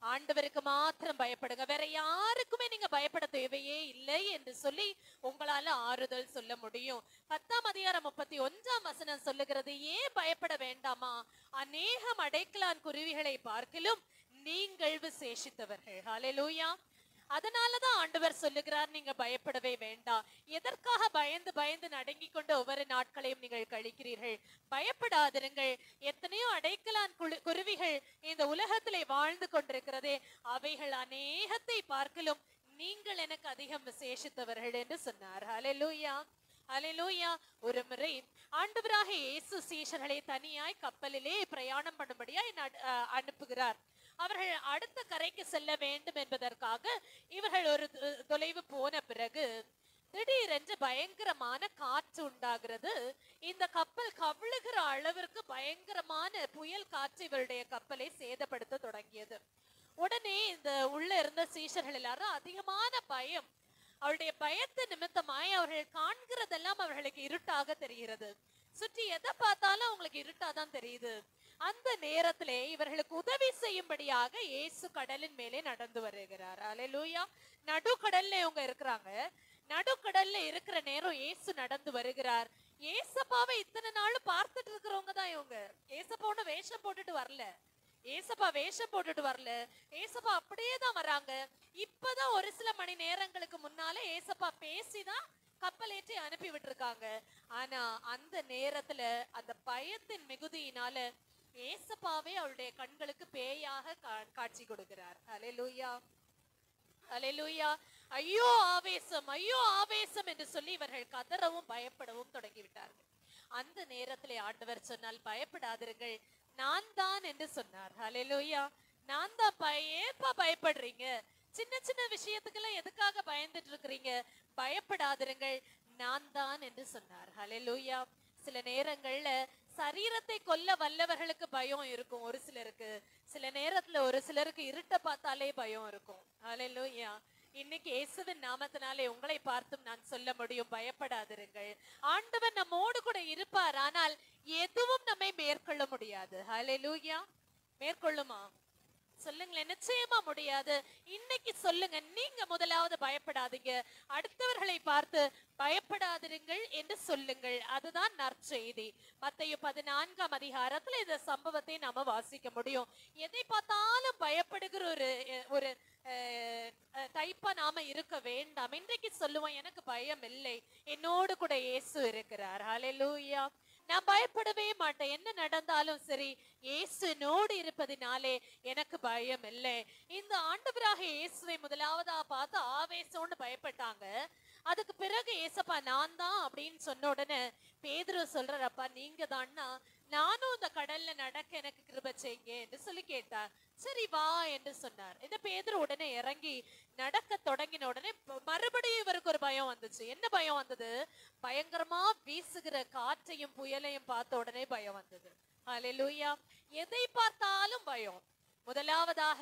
ஆண்டவருக்கு மாத்திரம் பயப்படுங்க. வேற யாருக்குமே நீங்க பயப்பட தேவையே இல்லை என்று சொல்லி உங்களால ஆறுதல் சொல்ல முடியும். 10ஆம் அதிகாரம் 31ஆம் வசனம் சொல்லுகிறது, ஏன் பயப்பட வேண்டாமா? அநேகம் அடைக்கலான் குருவிகளை பார்க்கிலும் நீங்கள் விசேஷித்தவர்கள். ஹல்லேலூயா. அதனாலதான் ஆண்டவர் சொல்லுகிறார், நீங்க பயப்படவே வேண்டாம். எதற்காக பயந்து பயந்து நடுங்கி கொண்டு ஒவ்வொரு நாட்களையும் நீங்கள் கழிக்கிறீர்கள்? பயப்படாதிருங்கள். எத்தனையோ அடைக்கலான் குருவிகள் இந்த உலகத்திலே வாழ்ந்து கொண்டிருக்கிறதே, அவைகள் அநேகத்தை பார்க்கலும் நீங்கள் எனக்கு அதிகம் விசேஷித்தவர்கள் என்று சொன்னார். ஹல்லேலூயா, ஹல்லேலூயா. ஒரு முறை ஆண்டவராக இயேசு சீஷர்களை தனியாய் கப்பலிலே பிரயாணம் பண்ணும்படியாய் அனுப்புகிறார். அவர்கள் அடுத்த கரைக்கு செல்ல வேண்டும் என்பதற்காக இவர்கள் ஒரு தொலைவு போன பிறகு திடீரென்று பயங்கரமான காற்று உண்டாகிறது. இந்த கப்பல் கவிழுகிற அளவிற்கு பயங்கரமான புயல் காற்று இவருடைய கப்பலை சேதப்படுத்த தொடங்கியது. உடனே இந்த உள்ள இருந்த சீஷர்கள் எல்லாரும் அதிகமான பயம். அவருடைய பயத்து நிமித்தமாய் அவர்கள் காண்கிறதெல்லாம் அவர்களுக்கு இருட்டாக தெரிகிறது. சுற்றி எதை பார்த்தாலும் அவங்களுக்கு இருட்டாதான் தெரியுது. அந்த நேரத்திலே இவர்களுக்கு உதவி செய்யும்படியாக இயேசு கடலின் மேலே நடந்து வருகிறார். அல்லேலூயா. நடுக்கடல்ல இவங்க இருக்கிறாங்க. நடுக்கடல்ல இருக்கிற நேரம் இயேசு நடந்து வருகிறார். ஏசப்பாவை இத்தனை நாள் பார்த்துட்டு இருக்கிறவங்க தான் இவங்க. ஏசப்பா ஒண்ணு வேஷம் போட்டுட்டு வரல. ஏசப்பா வேஷம் போட்டுட்டு வரல. ஏசப்பா அப்படியே தான் வராங்க. இப்பதான் ஒரு சில மணி நேரங்களுக்கு முன்னால ஏசப்பா பேசிதான் கப்பலேற்றி அனுப்பி விட்டுருக்காங்க. ஆனா அந்த நேரத்துல அந்த பயத்தின் மிகுதியினால ஏசப்பாவே அவருடைய கண்களுக்கு பேயாக காட்சி கொடுக்கிறார். அல்லேலூயா, அல்லேலூயா. ஐயோ ஆவேசம், ஐயோ ஆவேசம் என்று சொல்லி இவர்கள் கதறவும் பயப்படவும் தொடங்கிவிட்டார்கள். அந்த நேரத்திலே ஆண்டவர் சொன்னால், பயப்படாதிருங்கள், நான் தான் என்று சொன்னார். அல்லேலூயா. நான் தான். ஏப்பா பயப்படுறீங்க? சின்ன சின்ன விஷயத்துக்கெல்லாம் எதுக்காக பயந்துட்டு இருக்கிறீங்க? பயப்படாதிருங்கள், நான் தான் என்று சொன்னார். அல்லேலூயா. சில நேரங்கள்ல சரீரத்தை கொல்ல வல்லவர்களுக்கு பயம் இருக்கும் ஒரு சிலருக்கு. சில நேரத்துல ஒரு சிலருக்கு இருட்ட பார்த்தாலே பயம் இருக்கும். அல்லேலூயா. இன்னைக்கு இயேசுவின் நாமத்தினாலே உங்களை பார்த்தும் நான் சொல்ல முடியும், பயப்படாதிருங்கள். ஆண்டவர் நம்மோடு கூட இருப்பார். ஆனால் எதுவும் நம்மை மேற்கொள்ள முடியாது. அல்லேலூயா. மேற்கொள்ளுமா? சொல்லுங்களேன். நிச்சயமா முடியாது. இன்னைக்கு சொல்லுங்க, நீங்க முதலாவது பயப்படாதீங்க. அடுத்தவர்களை பார்த்து பயப்படாதிருங்கள் என்று சொல்லுங்கள். அதுதான் நற்செய்தி. மத்தேயு 14ஆம் அதிகாரத்துல இந்த சம்பவத்தை நாம வாசிக்க முடியும். எதை பார்த்தாலும் பயப்படுகிற ஒரு டைப்பா நாம இருக்க வேண்டாம். இன்றைக்கு சொல்லுவோம், எனக்கு பயம் இல்லை, என்னோடு கூட இயேசு இருக்கிறார். ஹல்லேலூயா. நான் பயப்படவே மாட்டேன். என்ன நடந்தாலும் சரி, இயேசு என்னோடு இருப்பதினாலே எனக்கு பயம் இல்லை. இந்த ஆண்டவராக இயேசுவை முதலாவதா பார்த்து ஆவேசம்னு பயப்பட்டாங்க. அதுக்கு பிறகு ஏசப்பா நான் தான் அப்படின்னு சொன்ன உடனே பேதுரு சொல்றார், அப்பா நீங்க தான்னா நானும் இந்த கடல்ல நடக்க எனக்கு கிருபை செய்யுங்க என்று சொல்லி கேட்டார். சரி வா என்று சொன்னார். இந்த பேதுரு உடனே இறங்கி நடக்க தொடங்கின உடனே மறுபடியும் இவருக்கு ஒரு பயம் வந்துச்சு. என்ன பயம் வந்தது? பயங்கரமா வீசுகிற காற்றையும் புயலையும் பார்த்த உடனே பயம் வந்தது. ஹல்லேலூயா. எதை பார்த்தாலும் பயம். முதலாவதாக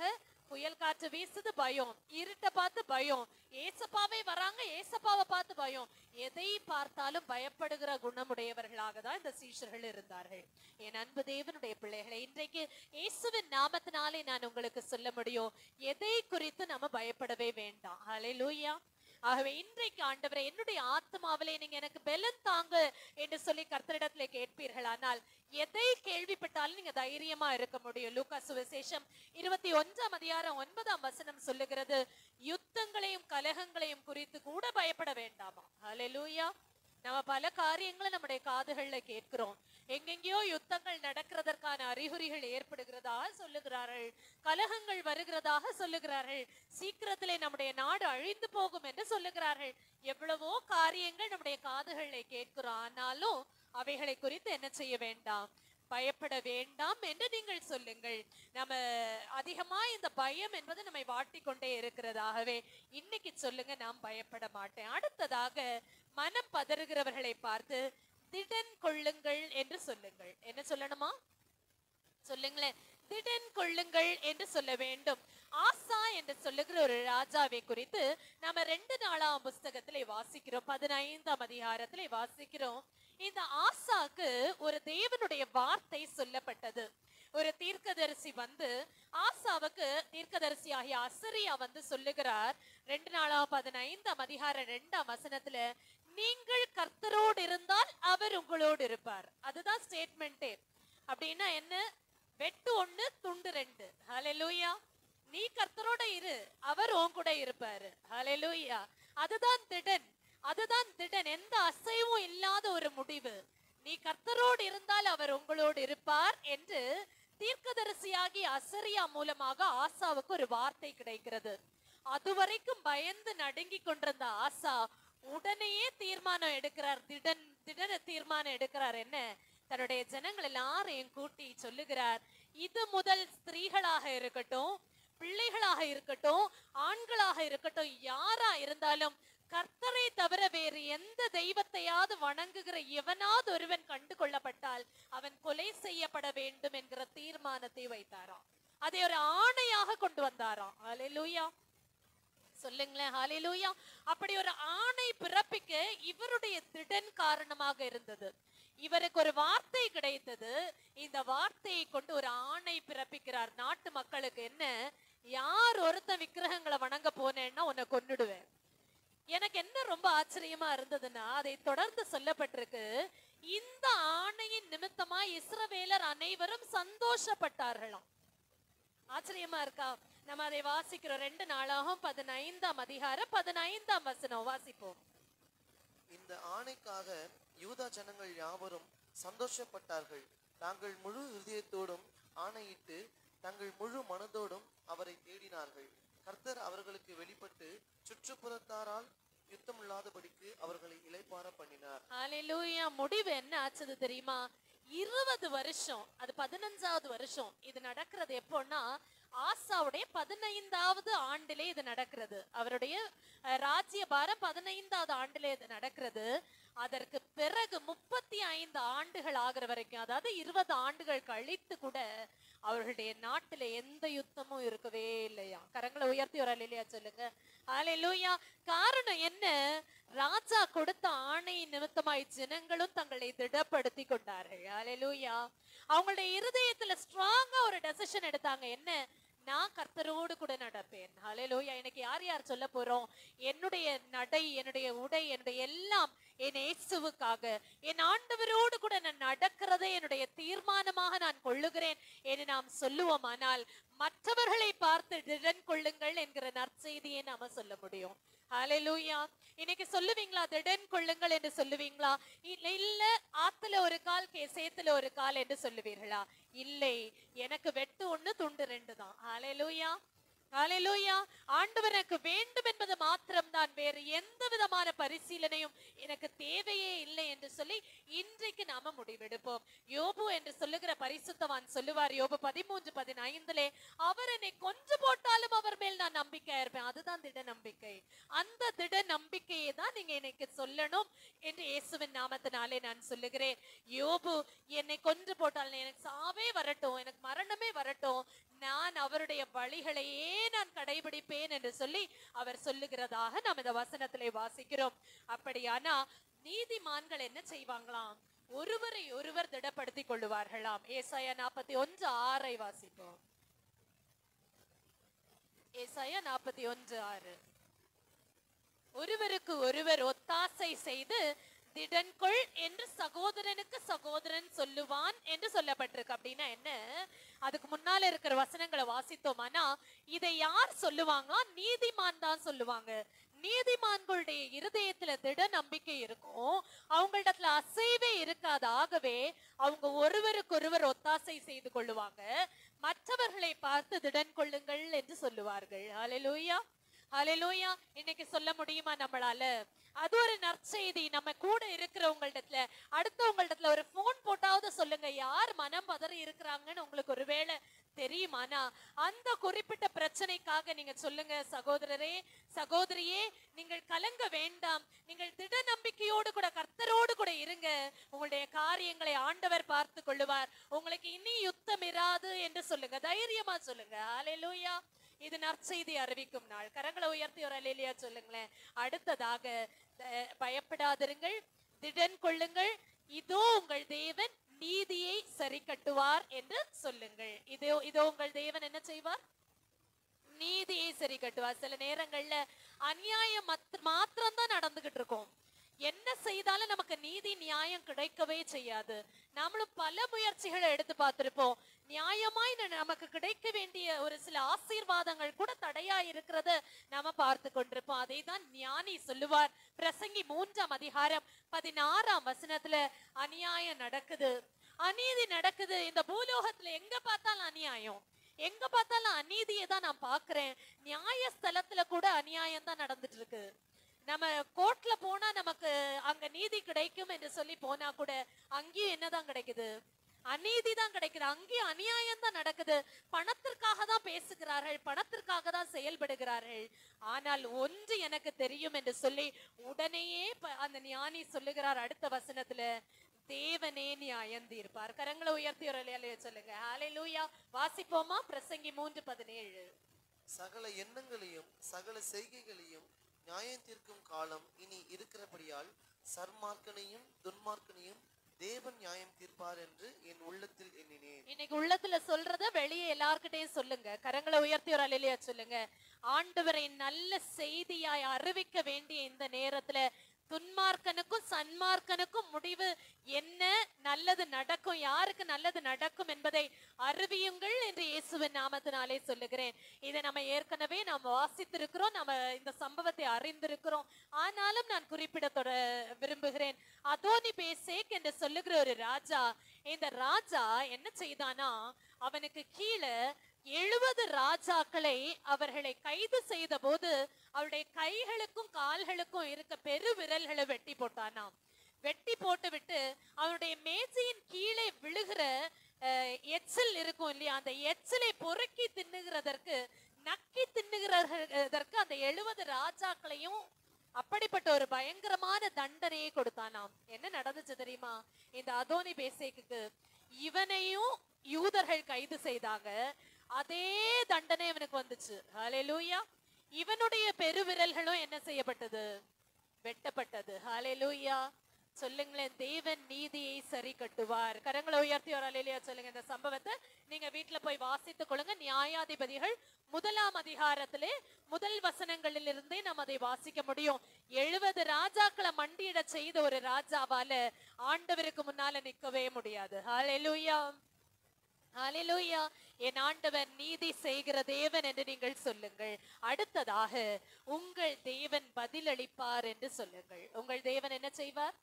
புயல் காற்று வீசுது, பயம். இருட்ட பார்த்து பயம். ஏசப்பாவே வராங்க, ஏசப்பாவை பார்த்து பயம். எதை பார்த்தாலும் பயப்படுகிற குணமுடையவர்களாக தான் இந்த சீஷர்கள் இருந்தார்கள். என் அன்பு தேவனுடைய பிள்ளைகளை, இன்றைக்கு இயேசுவின் நாமத்தினாலே நான் உங்களுக்கு சொல்ல முடியும், எதை குறித்து நம்ம பயப்படவே வேண்டாம். ஹalleluya. ஆகவே இன்றைக்கு ஆண்டவரே, என்னுடைய ஆத்மாவிலே நீங்க எனக்கு பலன் தாங்க என்று சொல்லி கர்த்தரிடத்திலே கேட்பீர்கள். ஆனால் எதை கேள்விப்பட்டாலும் நீங்க தைரியமா இருக்க முடியும். லூக்கா சுவிசேஷம் 21ஆம் அதிகாரம் 9ஆம் வசனம் சொல்லுகிறது, யுத்தங்களையும் கலகங்களையும் குறித்து கூட பயப்பட வேண்டாமா. ஹalleluya. நம்ம பல காரியங்களை நம்முடைய காதுகள்ல கேட்கிறோம். எங்கெங்கயோ யுத்தங்கள் நடக்கிறதற்கான அறிகுறிகள் ஏற்படுகிறதாக சொல்லுகிறார்கள், கலகங்கள் வருகிறதாக சொல்லுகிறார்கள், சீக்கிரத்திலே நம்முடைய நாடு அழிந்து போகும் என்று சொல்லுகிறார்கள். எவ்வளவோ காரியங்கள் நம்முடைய காதுகள்ல கேட்கிறோம். ஆனாலும் அவைகளை குறித்து என்ன செய்ய வேண்டாம், பயப்பட வேண்டாம் என்று நீங்கள் சொல்லுங்கள். நம்ம அதிகமா இந்த பயம் என்பது நம்மை வாட்டிக்கொண்டே இருக்கிறதாகவே இன்னைக்கு சொல்லுங்க, நான் பயப்பட மாட்டேன். அடுத்ததாக மனம் பதறுகிறவர்களை பார்த்து திடன் கொள்ளுங்கள் என்று சொல்லுங்கள். என்ன சொல்லணுமா? சொல்லுங்களேன். திடன் கொள்ளுங்கள் என்று சொல்ல வேண்டும். ஆசா என்று சொல்லுகிற ஒரு ராஜாவை குறித்து நாம 2 நாளாம் புஸ்தகத்திலே வாசிக்கிறோம், 15ஆம் அதிகாரத்திலே வாசிக்கிறோம். இந்த ஆசாக்கு ஒரு தேவனுடைய வார்த்தை சொல்லப்பட்டது. ஒரு தீர்க்கதரிசி வந்து ஆசாவுக்கு, தீர்க்கதரிசி ஆகிய அசரியா வந்து சொல்லுகிறார், 2 நாளாம் 15ஆம் அதிகாரம் 2ஆம் வசனத்துல, நீங்கள் கர்த்தரோடு இருந்தால் அவர் உங்களோடு இருப்பார். அதுதான் ஸ்டேட்மெண்டே. அப்படின்னா என்ன? வெட்டு 1 துண்டு 2. ஹalleluya. நீ கர்த்தரோட இரு, அவர் உன் கூட இருப்பாரு. ஹalleluya. அதுதான் திடன், அதுதான் திடன். எந்த அசைவும் இல்லாத ஒரு முடிவு. நீ கர்த்தரோடு இருந்தால் அவர் உங்களோடு இருப்பார் என்று தீர்க்கதரிசியாகி அசரியா மூலமாக ஆசாவுக்கு ஒரு வார்த்தை கிடைக்கிறது. அதுவரைக்கும் பயந்து நடுங்கி கொண்டிருந்த ஆசா உடனேயே தீர்மானம் எடுக்கிறார், திடன தீர்மானம் எடுக்கிறார். என்ன? தன்னுடைய ஜனங்கள் எல்லாரையும் கூட்டி சொல்லுகிறார், இது முதல் ஸ்திரீகளாக இருக்கட்டும், பிள்ளைகளாக இருக்கட்டும், ஆண்களாக இருக்கட்டும், யாரா இருந்தாலும் கர்த்தரை தவிர வேறு எந்த தெய்வத்தையாவது வணங்குகிற எவனாவது ஒருவன் கண்டு கொள்ளப்பட்டால் அவன் கொலை செய்யப்பட வேண்டும் என்கிற தீர்மானத்தை வைத்தாராம். அதை ஒரு ஆணையாக கொண்டு வந்தாராம். ஹalleluya. சொல்லுங்களேன், ஹalleluya. அப்படி ஒரு ஆணை பிறப்பிக்க இவருடைய திடன் காரணமாக இருந்தது. இவருக்கு ஒரு வார்த்தை கிடைத்தது. இந்த வார்த்தையை கொண்டு ஒரு ஆணை பிறப்பிக்கிறார் நாட்டு மக்களுக்கு. என்ன? யார் ஒருத்த விக்கிரகங்களை வணங்க போனேன்னா உன்னை கொன்னுடுவேன். எனக்கு என்ன ரொம்ப ஆச்சரியமா இருந்ததுன்னா, அதை தொடர்ந்து சொல்லப்பட்டிருக்கு, இந்த ஆணையின் நிமித்தமா இஸ்ரவேலர் அனைவரும் சந்தோஷப்பட்டார்களாம். ஆச்சரியமா இருக்கா? நம்ம அதை வாசிக்கிறோம். 2 நாளாகும் 15ஆம் அதிகாரம் 15ஆம் வசனம் வாசிப்போம். இந்த ஆணைக்காக யூதா ஜனங்கள் யாவரும் சந்தோஷப்பட்டார்கள். தாங்கள் முழு இதயத்தோடும் ஆணையிட்டு தங்கள் முழு மனதோடும் அவரை தேடினார்கள். கர்த்தர் அவர்களுக்கு வெளிப்பட்டு சுற்றுப்புறத்தாரால் யுத்தம் இல்லாதபடிக்கு அவர்களை இளைப்பாற பண்ணினார். ஹalleluya. முடிவு என்ன ஆச்சது தெரியுமா? 20 வருஷம், அது 15வது வருஷம் இது நடக்கிறது. எப்போன்னா ஆசாவுடைய 15வது ஆண்டிலே இது நடக்கிறது. அவருடைய ராஜ்யபாரம் 15வது ஆண்டிலே இது நடக்கிறது. அதற்கு பிறகு 35 ஆண்டுகள் ஆகிற வரைக்கும், அதாவது 20 ஆண்டுகள் கழித்து கூட அவர்களுடைய நாட்டில எந்த யுத்தமும் இருக்கவே இல்லையா. கரங்களை உயர்த்தி ஒரு அல்லேலூயா சொல்லுங்க. ஹalleluya. காரணம் என்ன? ராஜா கொடுத்த ஆணையின் நிமித்தமாய் ஜனங்களும் தங்களை திடப்படுத்தி கொண்டார்கள். ஹalleluya. அவங்களுடைய இருதயத்துல ஸ்ட்ராங்கா ஒரு டெசிஷன் எடுத்தாங்க. என்ன? நான் கர்த்தரோடு கூட நடப்பேன். ஹalleluya. எனக்கு யார் யார் சொல்ல போறோம்? என்னுடைய நடை, என்னுடைய உடை, என்னுடைய எல்லாம் என் இயேசுவுக்காக, என் ஆண்டவரோடு கூட நான் நடக்கிறதை என்னுடைய தீர்மானமாக நான் கொள்ளுகிறேன் என்று நாம் சொல்லுவோமானால் மற்றவர்களை பார்த்து திடன் கொள்ளுங்கள் என்கிற நற்செய்தியை நாம சொல்ல முடியும். ஹalleluya. இன்னைக்கு சொல்லுவீங்களா திடன் கொள்ளுங்கள் என்று சொல்லுவீங்களா? இல்ல ஆத்துல ஒரு கால் சேத்துல ஒரு கால் என்று சொல்லுவீர்களா? இல்லை, எனக்கு வெட்டு 1 துண்டு 2 தான். ஹalleluya. ஹalleluya. ஆண்டவர் எனக்கு வேண்டும் என்பது மாத்திரம்தான், வேறு எந்த விதமான பரிசீலனையும் எனக்கு தேவையே இல்லை என்று சொல்லி இன்றைக்கு நாம முடிவெடுப்போம். யோபு என்று சொல்லுகிற பரிசுத்தவான் சொல்லுவார், யோபு 13:15, அவர் என்னை கொன்று போட்டாலும் அவர் மேல் நான் நம்பிக்கையா இருப்பேன். அதுதான் திட நம்பிக்கை. அந்த திட நம்பிக்கையை தான் நீங்க எனக்கு சொல்லணும் என்று இயேசுவின் நாமத்தினாலே நான் சொல்லுகிறேன். யோபு என்னை கொன்று போட்டால் எனக்கு சாவே வரட்டும், எனக்கு மரணமே வரட்டும், நான் அவருடைய வழிகளையே நான் கடைபிடிப்பேன் என்று சொல்லி அவர் சொல்லுகிறதாக நாம் இந்த வசனத்திலே வாசிக்கிறோம். அப்படியானா நீதிமான்கள் என்ன செய்வாங்களாம்? ஒருவரை ஒருவர் திடப்படுத்திக் கொள்ளுவார்களாம். ஏசாயா 41:6 வாசிப்போம். ஏசாயா 41:6. ஒருவருக்கு ஒருவர் ஒத்தாசை செய்து திடன்கொள் என்று சகோதரனுக்கு சகோதரன் சொல்லுவான் என்று சொல்லப்பட்டிருக்கு. அப்படின்னா என்ன? அதுக்கு முன்னால இருக்கிற வசனங்களை வாசித்தோமானா இதை யார் சொல்லுவாங்க? நீதிமான் தான் சொல்லுவாங்க. நீதிமான்களுடைய இருதயத்துல திட நம்பிக்கை இருக்கும், அவங்களிடத்துல அசைவே இருக்காது. ஆகவே அவங்க ஒருவருக்கு ஒருவர் ஒத்தாசை செய்து கொள்ளுவாங்க, மற்றவர்களை பார்த்து திடன் கொள்ளுங்கள் என்று சொல்லுவார்கள். ஹல்லேலூயா, ஹல்லேலூயா. இன்னைக்கு சொல்ல முடியுமா நம்மளால? அது ஒரு நற்செய்தி. நம்ம கூட இருக்கிறவங்களிடத்துல, அடுத்தவங்களிடத்துல ஒரு போன் போட்டாவது சொல்லுங்க, யார் மனம் பதறி இருக்கிறாங்கன்னு உங்களுக்கு ஒருவேளை தெரியுமானா அந்த குறிப்பிட்ட பிரச்சனைக்காக நீங்க சொல்லுங்க, சகோதரரே சகோதரியே நீங்கள் கலங்க வேண்டாம், நீங்கள் திட நம்பிக்கையோடு கூட கர்த்தரோடு கூட இருங்க, உங்களுடைய காரியங்களை ஆண்டவர் பார்த்து கொள்ளுவார், உங்களுக்கு இனி யுத்தம் இராது என்று சொல்லுங்க, தைரியமா சொல்லுங்க. ஹல்லேலூயா. இது நற்செய்தி அறிவிக்கும் நாள். கரங்களை உயர்த்தி ஒரு அல்லேலூயா சொல்லுங்களேன். அடுத்ததாக பயப்படாதிருங்கள், திடன் கொள்ளுங்கள், இதோ உங்கள் தேவன் நீதியை சரி கட்டுவார் என்று சொல்லுங்கள். இதோ உங்கள் தேவன் என்ன செய்வார்? நீதியை சரி கட்டுவார். சில நேரங்கள்ல அநியாயம் மாத்திரம் தான் நடந்துகிட்டு இருக்கோம். என்ன செய்தாலும் நமக்கு நீதி நியாயம் கிடைக்கவே செய்யாது. நாமளும் பல முயற்சிகளை எடுத்து பார்த்திருப்போம். நியாயமாய் நமக்கு கிடைக்க வேண்டிய ஒரு சில ஆசீர்வாதங்கள் கூட தடையா இருக்கிறத நாம பார்த்து கொண்டிருப்போம். அதை தான் ஞானி சொல்லுவார். பிரசங்கி 3ஆம் அதிகாரம் 16ஆம் வசனத்துல அநியாயம் நடக்குது, அநீதி நடக்குது. இந்த பூலோகத்துல எங்க பார்த்தாலும் அநியாயம், எங்க பார்த்தாலும் அநீதியை தான் நான் பாக்குறேன். நியாயஸ்தலத்துல கூட அநியாயம் தான் நடந்துட்டு இருக்கு. நம்ம கோர்ட்ல போனா நமக்கு அங்க நீதி கிடைக்கும் என்று சொல்லி போனா கூட அங்கேயும் என்னதான் கிடைக்குது? அநீதி தான் கிடைக்குது. அங்கேயும் அநியாயம் தான் நடக்குது. பணத்திற்காக தான் பேசுகிறார்கள், பணத்திற்காக தான் செயல்படுகிறார்கள். ஆனால் ஒன்று எனக்கு தெரியும் என்று சொல்லி உடனேயே அந்த ஞானி சொல்லுகிறார் அடுத்த வசனத்துல, தேவனே நியாயம் தீர்ப்பார். கரங்களை உயர்த்தி ஒரு சொல்லுங்க. ஹல்லேலூயா. வாசிப்போமா? பிரசங்கி 3:17. சகல எண்ணங்களையும் சகல செய்கைகளையும் நியாயம் தீர்க்கும் காலம் இனி இருக்கிறபடியால் சர்மார்க்கனையும் துன்மார்க்கனையும் தேவன் நியாயம் தீர்ப்பார் என்று என் உள்ளத்தில் எண்ணினேன். இன்னைக்கு உள்ளத்துல சொல்றத வெளியே எல்லார்கிட்டையும் சொல்லுங்க. கரங்களை உயர்த்தி ஒரு அல்லேலூயா சொல்லுங்க. ஆண்டவரை நல்ல செய்தியாய் அறிவிக்க வேண்டிய இந்த நேரத்துல துன்மார்க்கனுக்கும் சன்மார்க்கனுக்கும் முடிவு என்ன, நல்லது நடக்கும், யாருக்கு நல்லது நடக்கும் என்பதை அறிவியுங்கள் என்று இயேசுவின் நாமத்தினாலே சொல்லுகிறேன். இதை நம்ம ஏற்கனவே நாம் வாசித்திருக்கிறோம், நம்ம இந்த சம்பவத்தை அறிந்திருக்கிறோம். ஆனாலும் நான் குறிப்பிட விரும்புகிறேன். அதோனி பேசேக் என்று சொல்லுகிற ஒரு ராஜா, இந்த ராஜா என்ன செய்தானா, அவனுக்கு கீழே 70 ராஜாக்களை அவர்களை கைது செய்த போது அவருடைய கைகளுக்கும் கால்களுக்கும் இருக்க பெரு விரல்களை வெட்டி போட்டானாம். வெட்டி போட்டு விட்டு அவருடைய மேஜையின் கீழே விழுகிற எச்சில் இருக்கும் இல்லையா, அந்த எச்சிலை பொறுக்கி தின்னுகிறதற்கு, நக்கி தின்னுகிறதற்கு அந்த 70 ராஜாக்களையும் அப்படிப்பட்ட ஒரு பயங்கரமான தண்டனையை கொடுத்தானாம். என்ன நடந்துச்சு தெரியுமா? இந்த அதோனி பேசேக்கு இவனையும் யூதர்கள் கைது செய்தாங்க, அதே தண்டனை இவனுக்கு வந்துச்சு. ஹல்லேலூயா. இவனுடைய பெருவிரல்களும் என்ன செய்யப்பட்டது? வெட்டப்பட்டது. ஹல்லேலூயா. சொல்லுங்களேன், தேவன் நீதியை சரி கட்டுவார். கரங்களை உயர்த்தி ஒரு அல்லேலூயா சொல்லுங்க. இந்த சம்பவத்தை நீங்க வீட்டுல போய் வாசித்துக் கொள்ளுங்க. நியாயாதிபதிகள் 1ஆம் அதிகாரத்திலே முதல் வசனங்களில் இருந்தே நம்ம அதை வாசிக்க முடியும். 70 ராஜாக்களை மண்டியிட செய்த ஒரு ராஜாவால ஆண்டவருக்கு முன்னால நிற்கவே முடியாது. ஹல்லேலூயா, ஹல்லேலூயா. என் ஆண்டவர் நீதி செய்கிற தேவன் என்று நீங்கள் சொல்லுங்கள். அடுத்ததாக உங்கள் தேவன் பதில் அளிப்பார் என்று சொல்லுங்கள். உங்கள் தேவன் என்ன செய்வார்?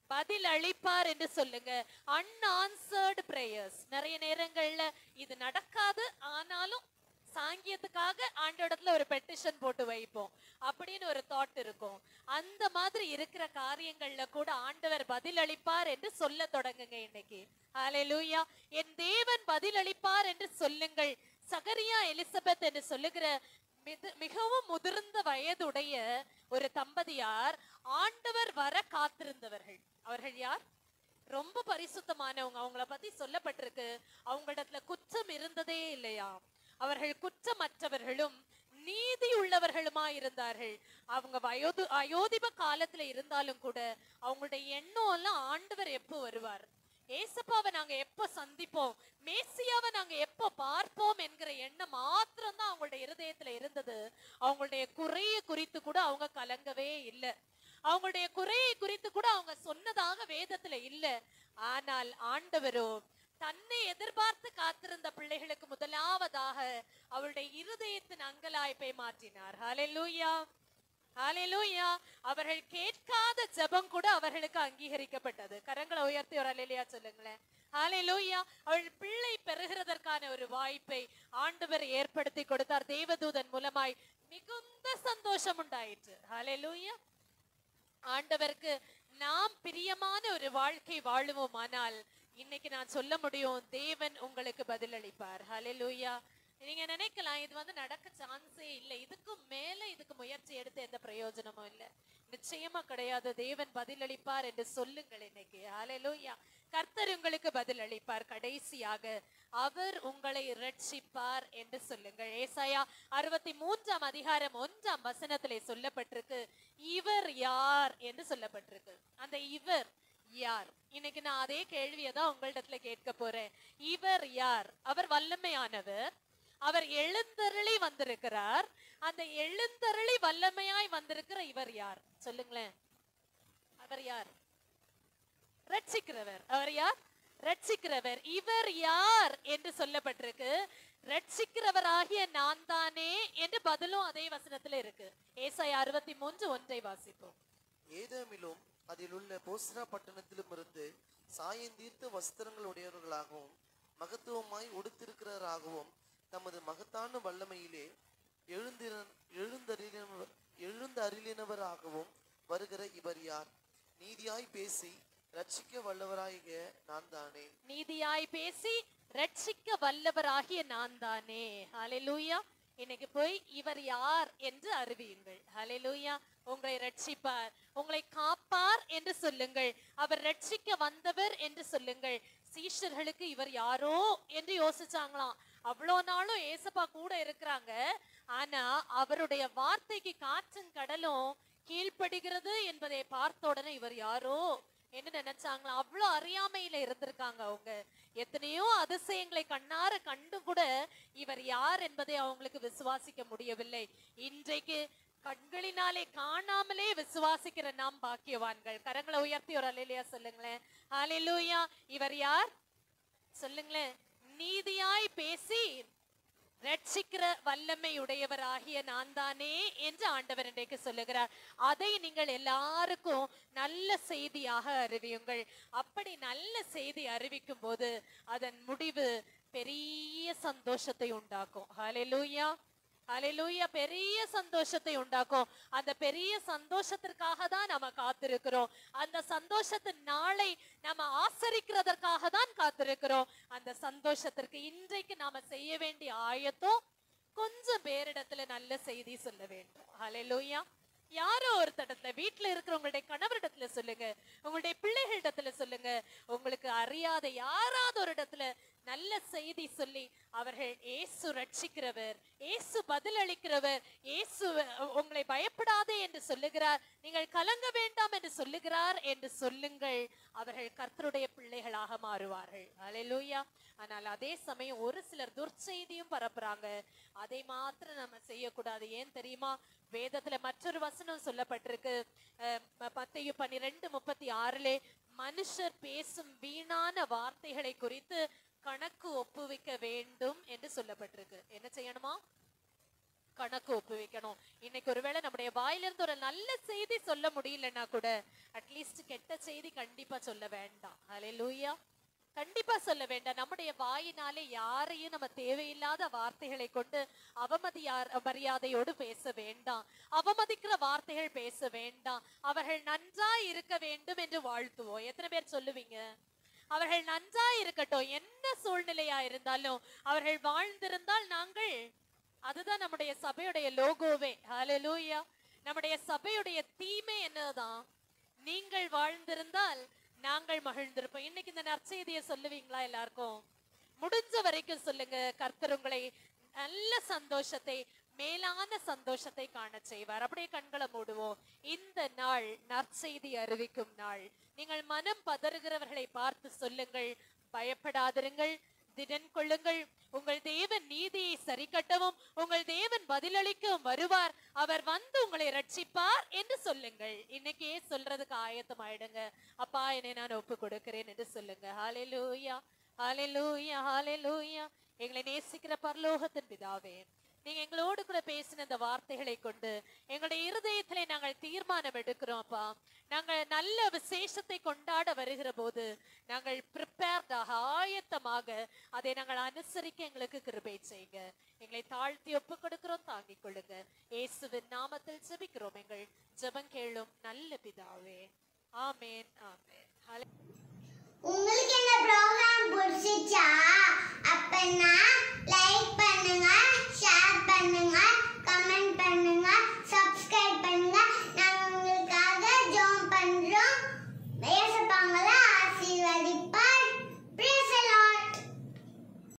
பதில் அளிப்பார் என்று சொல்லுங்க. Unanswered prayers. நிறைய நேரங்கள்ல இது நடக்காது, ஆனாலும் சாங்கியத்துக்காக ஆண்டவரிடத்துல ஒரு பெட்டிஷன் போட்டு வைப்போம் அப்படின்னு ஒரு தாட் இருக்கும். அந்த மாதிரி இருக்கிற காரியங்கள்ல கூட ஆண்டவர் பதில் அளிப்பார் என்று சொல்ல தொடங்குங்க இன்னைக்கு. ஹல்லேலூயா. என் தேவன் பதில் அளிப்பார் என்று சொல்லுங்கள். சகரியா எலிசபெத் என்று சொல்லுகிற மிகவும் முதிர்ந்த வயதுடைய ஒரு தம்பதியார் ஆண்டவர் வர காத்திருந்தவர்கள். அவர்கள் யார்? ரொம்ப பரிசுத்தமானவங்க. அவங்கள பத்தி சொல்லப்பட்டிருக்கு, அவங்களிடத்துல குற்றம் இருந்ததே இல்லையா. அவர்கள் குற்றமற்றவர்களும் நீதி உள்ளவர்களுமா இருந்தார்கள். அவங்க அயோதிப காலத்துல இருந்தாலும் கூட அவங்களுடைய எண்ணம் எல்லாம் ஆண்டவர் எப்போ வருவார், ஏசப்பாவை நாங்க எப்போ சந்திப்போம், மேசியாவை நாங்க எப்போ பார்ப்போம் என்கிற எண்ணம் மாத்திரம் தான் அவங்களுடைய இருதயத்துல இருந்தது. அவங்களுடைய குறித்து கூட அவங்க கலங்கவே இல்லை. அவங்களுடைய குறையை குறித்து கூட அவங்க சொன்னதாக வேதத்துல இல்ல. ஆனால் ஆண்டவரோ தன்னை எதிர்பார்த்து காத்திருந்த பிள்ளைகளுக்கு முதலாவதாக அவருடைய இருதயத்தின் அங்கலாய்ப்பை மாற்றினார். ஹல்லேலூயா, ஹல்லேலூயா. அவர்கள் கேட்காத ஜெபம் கூட அவர்களுக்கு அங்கீகரிக்கப்பட்டது. கரங்களை உயர்த்தி ஒரு அல்லேலூயா சொல்லுங்களேன். ஹல்லேலூயா. அவர்கள் பிள்ளை பெறுகிறதற்கான ஒரு வாய்ப்பை ஆண்டவர் ஏற்படுத்தி கொடுத்தார். தேவதூதன் மூலமாய் மிகுந்த சந்தோஷம் உண்டாயிற்று. ஹல்லேலூயா. ஆண்டவருக்கு நாம் பிரியமான ஒரு வாழ்க்கை வாழுவோமானால் இன்னைக்கு நான் சொல்ல முடியும், தேவன் உங்களுக்கு பதில் அளிப்பார். ஹல்லேலூயா. நீங்க நினைக்கலாம் இது நடக்க சான்ஸே இல்லை, இதுக்கு மேல இதுக்கு முயற்சி எடுத்து எந்த பிரயோஜனமும் இல்லை. நிச்சயமா கிடையாது. தேவன் பதில் அளிப்பார் என்று சொல்லுங்கள் இன்னைக்கு. ஹல்லேலூயா. கர்த்தர் உங்களுக்கு பதில் அளிப்பார். கடைசியாக அவர் உங்களை ரட்சிப்பார் என்று சொல்லுங்கள். ஏசாயா 63 அதிகாரம் 1 சொல்லப்பட்டிருக்கு, இவர் யார் என்று சொல்லப்பட்டிருக்கு. அந்த இவர் யார்? இன்னைக்கு நான் அதே கேள்வியை தான் உங்களிடத்துல கேட்க போறேன். இவர் யார்? அவர் வல்லமையானவர். அவர் எழுந்தருளி வந்திருக்கிறார். அந்த எழுந்தருளி வல்லமையாய் வந்திருக்கிற இவர் யார்? சொல்லுங்களேன். அவர் யார்? ரட்சிக்கிறவர். அவர் யார்? ரட்சிக்கிறவர். இவர் யார் என்று சொல்லப்பட்டிருக்கு. ரட்சிக்கிறவராகிய நான் தானே என்று பதிலும் அதே வசனத்துல இருக்கு. ஏசாயா 63:1 வாசிப்போம். ஏதேமிலும் அதில் உள்ள போஸ்ரா பட்டணத்திலும் இருந்து சாயந்தீர்த்த வஸ்திரங்கள் உடையவர்களாகவும் மகத்துவமாய் உடுத்திருக்கிறவராகவும் தமது மகத்தான வல்லமையிலே எழுந்தருளினவராகவும் வருகிற இவர் யார்? நீதியாய் பேசி ரட்சிக்க வல்லவராகிய நான் தானே. நீதியாய் பேசி ரட்சிக்க வல்லவராகிய நான் தானே. ஹல்லேலூயா. இன்னைக்கு போய் இவர் யார் என்று அறிவியுங்கள். ஹல்லேலூயா. உங்களை ரட்சிப்பார், உங்களை காப்பார் என்று சொல்லுங்கள். அவர் ரட்சிக்க வந்தவர் என்று சொல்லுங்கள். சீஷர்களுக்கு இவர் யாரோ என்று யோசிச்சாங்களாம். அவ்வளோ நாளும் ஏசப்பா கூட இருக்கிறாங்க. ஆனா அவருடைய வார்த்தைக்கு காற்றும் கடலும் கீழ்ப்படுகிறது என்பதை பார்த்த உடனே இவர் யாரோ என்ன நினைச்சாங்களா? அவ்வளோ அறியாமையில இருந்திருக்காங்க அவங்க. எத்தனையோ அதிசயங்களை கண்ணார கண்டு கூட இவர் யார் என்பதை அவங்களுக்கு விசுவாசிக்க முடியவில்லை. இன்றைக்கு கண்களினாலே காணாமலே விசுவாசிக்கிற நாம் பாக்கியவான்கள். கரங்களை உயர்த்தி ஒரு அல்லேலூயா சொல்லுங்களேன். ஹல்லேலூயா. இவர் யார்? சொல்லுங்களேன். நீதியாய் பேசி ரட்சிக்கிற வல்லமை உடையவராகிய நான் தானே என்று ஆண்டவர் இன்றைக்கு சொல்லுகிறார். அதை நீங்கள் எல்லாருக்கும் நல்ல செய்தியாக அறிவியுங்கள். அப்படி நல்ல செய்தி அறிவிக்கும் போது அதன் முடிவு பெரிய சந்தோஷத்தை உண்டாக்கும். ஹல்லேலூயா, ஹல்லேலூயா. பெரிய சந்தோஷத்தை உண்டாக்கும். அந்த பெரிய சந்தோஷத்திற்காக தான் நம்ம காத்திருக்கிறோம். அந்த சந்தோஷத்தின் நாளை நம்ம ஆசரிக்கிறதற்காக தான் காத்திருக்கிறோம். அந்த சந்தோஷத்திற்கு இன்றைக்கு நாம செய்ய வேண்டிய ஆயத்தம் கொஞ்சம் பேரிடத்துல நல்ல செய்தி சொல்ல வேண்டும். ஹல்லேலூயா. யாரோ ஒரு இடத்துல, வீட்டுல இருக்கிற உங்களுடைய கணவரிடத்துல சொல்லுங்க, உங்களுடைய பிள்ளைகளிடத்துல சொல்லுங்க, உங்களுக்கு அறியாத யாராவது ஒரு இடத்துல நல்ல செய்தி சொல்லி அவர்கள் இயேசு ரட்சிக்கிறவர், இயேசு பதில் அளிக்கிறவர், இயேசு உங்களை பயப்படாதே என்று சொல்லுகிறார், நீங்கள் கலங்க வேண்டாம் என்று சொல்லுகிறார் என்று சொல்லுங்கள். அவர்கள் கர்த்தருடைய பிள்ளைகளாக மாறுவார்கள். ஹல்லேலூயா. ஆனால் அதே சமயம் ஒரு சிலர் துர்ச்செய்தியும் பரப்புறாங்க. அதை மாத்திரம் நம்ம செய்யக்கூடாது. ஏன் தெரியுமா? வேதத்துல மற்றொரு வசனம் சொல்லப்பட்டிருக்கு. மத்தேயு 12:36 மனுஷர் பேசும் வீணான வார்த்தைகளை குறித்து கணக்கு ஒப்புவிக்க வேண்டும் என்று சொல்லப்பட்டிருக்கு. என்ன செய்யணுமா? கணக்கு ஒப்புவிக்கணும். இன்னைக்கு ஒருவேளை நம்முடைய வாயிலிருந்து ஒரு நல்ல செய்தி சொல்ல முடியலன்னா கூட அட்லீஸ்ட் கெட்ட செய்தி கண்டிப்பா சொல்ல வேண்டாம். ஹல்லேலூயா. கண்டிப்பா சொல்ல வேண்டாம். நம்முடைய வாயினாலே யாரையும் நம்ம தேவையில்லாத வார்த்தைகளை கொண்டு மரியாதையோடு பேச வேண்டாம். அவமதிக்கிற வார்த்தைகள் பேச வேண்டாம். அவர்கள் நன்றாய் இருக்க வேண்டும் என்று வாழ்த்துவோம். எத்தனை பேர் சொல்லுவீங்க? அவர்கள் நன்றாய் இருக்கட்டும், என்ன சூழ்நிலையா இருந்தாலும் அவர்கள் வாழ்ந்திருந்தால் நாங்கள், அதுதான் நம்முடைய சபையுடைய லோகோவே. ஹல்லேலூயா. நம்முடைய சபையுடைய தீமை என்னதான்? நீங்கள் வாழ்ந்திருந்தால் நாங்கள் மகிழ்ந்திருப்போம். இன்னைக்கு இந்த நற்செய்தியை சொல்லுவீங்களா? எல்லாருக்கும் முடிஞ்ச வரைக்கும் சொல்லுங்க. கர்த்தர் உங்களை நல்ல சந்தோஷத்தை, மேலான சந்தோஷத்தை காண செய்வார். அப்படியே கண்களை மூடுவோம். இந்த நாள் நற்செய்தி அறிவிக்கும் நாள். நீங்கள் மனம் பதறுகிறவர்களை பார்த்து சொல்லுங்கள், பயப்படாதிருங்கள், திடன் கொள்ளுங்கள், உங்கள் தேவன் நீதியை சரி கட்டவும் உங்கள் தேவன் பதிலளிக்கவும் வருவார். அவர் வந்து உங்களை ரட்சிப்பார் என்று சொல்லுங்கள். இன்னைக்கே சொல்றதுக்கு ஆயத்தமாயிடுங்க. அப்பா, என்னை நான் ஒப்பு கொடுக்கிறேன் என்று சொல்லுங்க. ஹல்லேலூயா, ஹல்லேலூயா, ஹல்லேலூயா. எங்களை நேசிக்கிற பரலோகத்தின் பிதாவே, நீங்க எங்களோடு கூட பேசின இந்த வார்த்தைகளை கொண்டு எங்களுடைய இருதயத்திலே நாங்கள் தீர்மானம் எடுக்கிறோம். அப்பா, நாங்கள் நல்ல விசேஷத்தை கொண்டாட வருகிற போது நாங்கள் ப்ரிப்பேர்டாக, ஆயத்தமாக அதை நாங்கள் அனுசரிக்க எங்களுக்கு கிருபை செய்யுங்க. எங்களை தாழ்த்தி ஒப்பு கொடுக்கிறோம், தாங்கிக் கொள்ளுங்க. இயேசுவின் நாமத்தில் ஜெபிக்கிறோம் எங்கள் ஜெபம் கேளும் நல்ல பிதாவே. ஆமென், ஆமென். உங்களுக்கு இந்த ப்ரோகிராம் பிடிச்சிச்சா? அப்பனா லைக் பண்ணுங்க, ஷேர் பண்ணுங்க, கமெண்ட் பண்ணுங்க,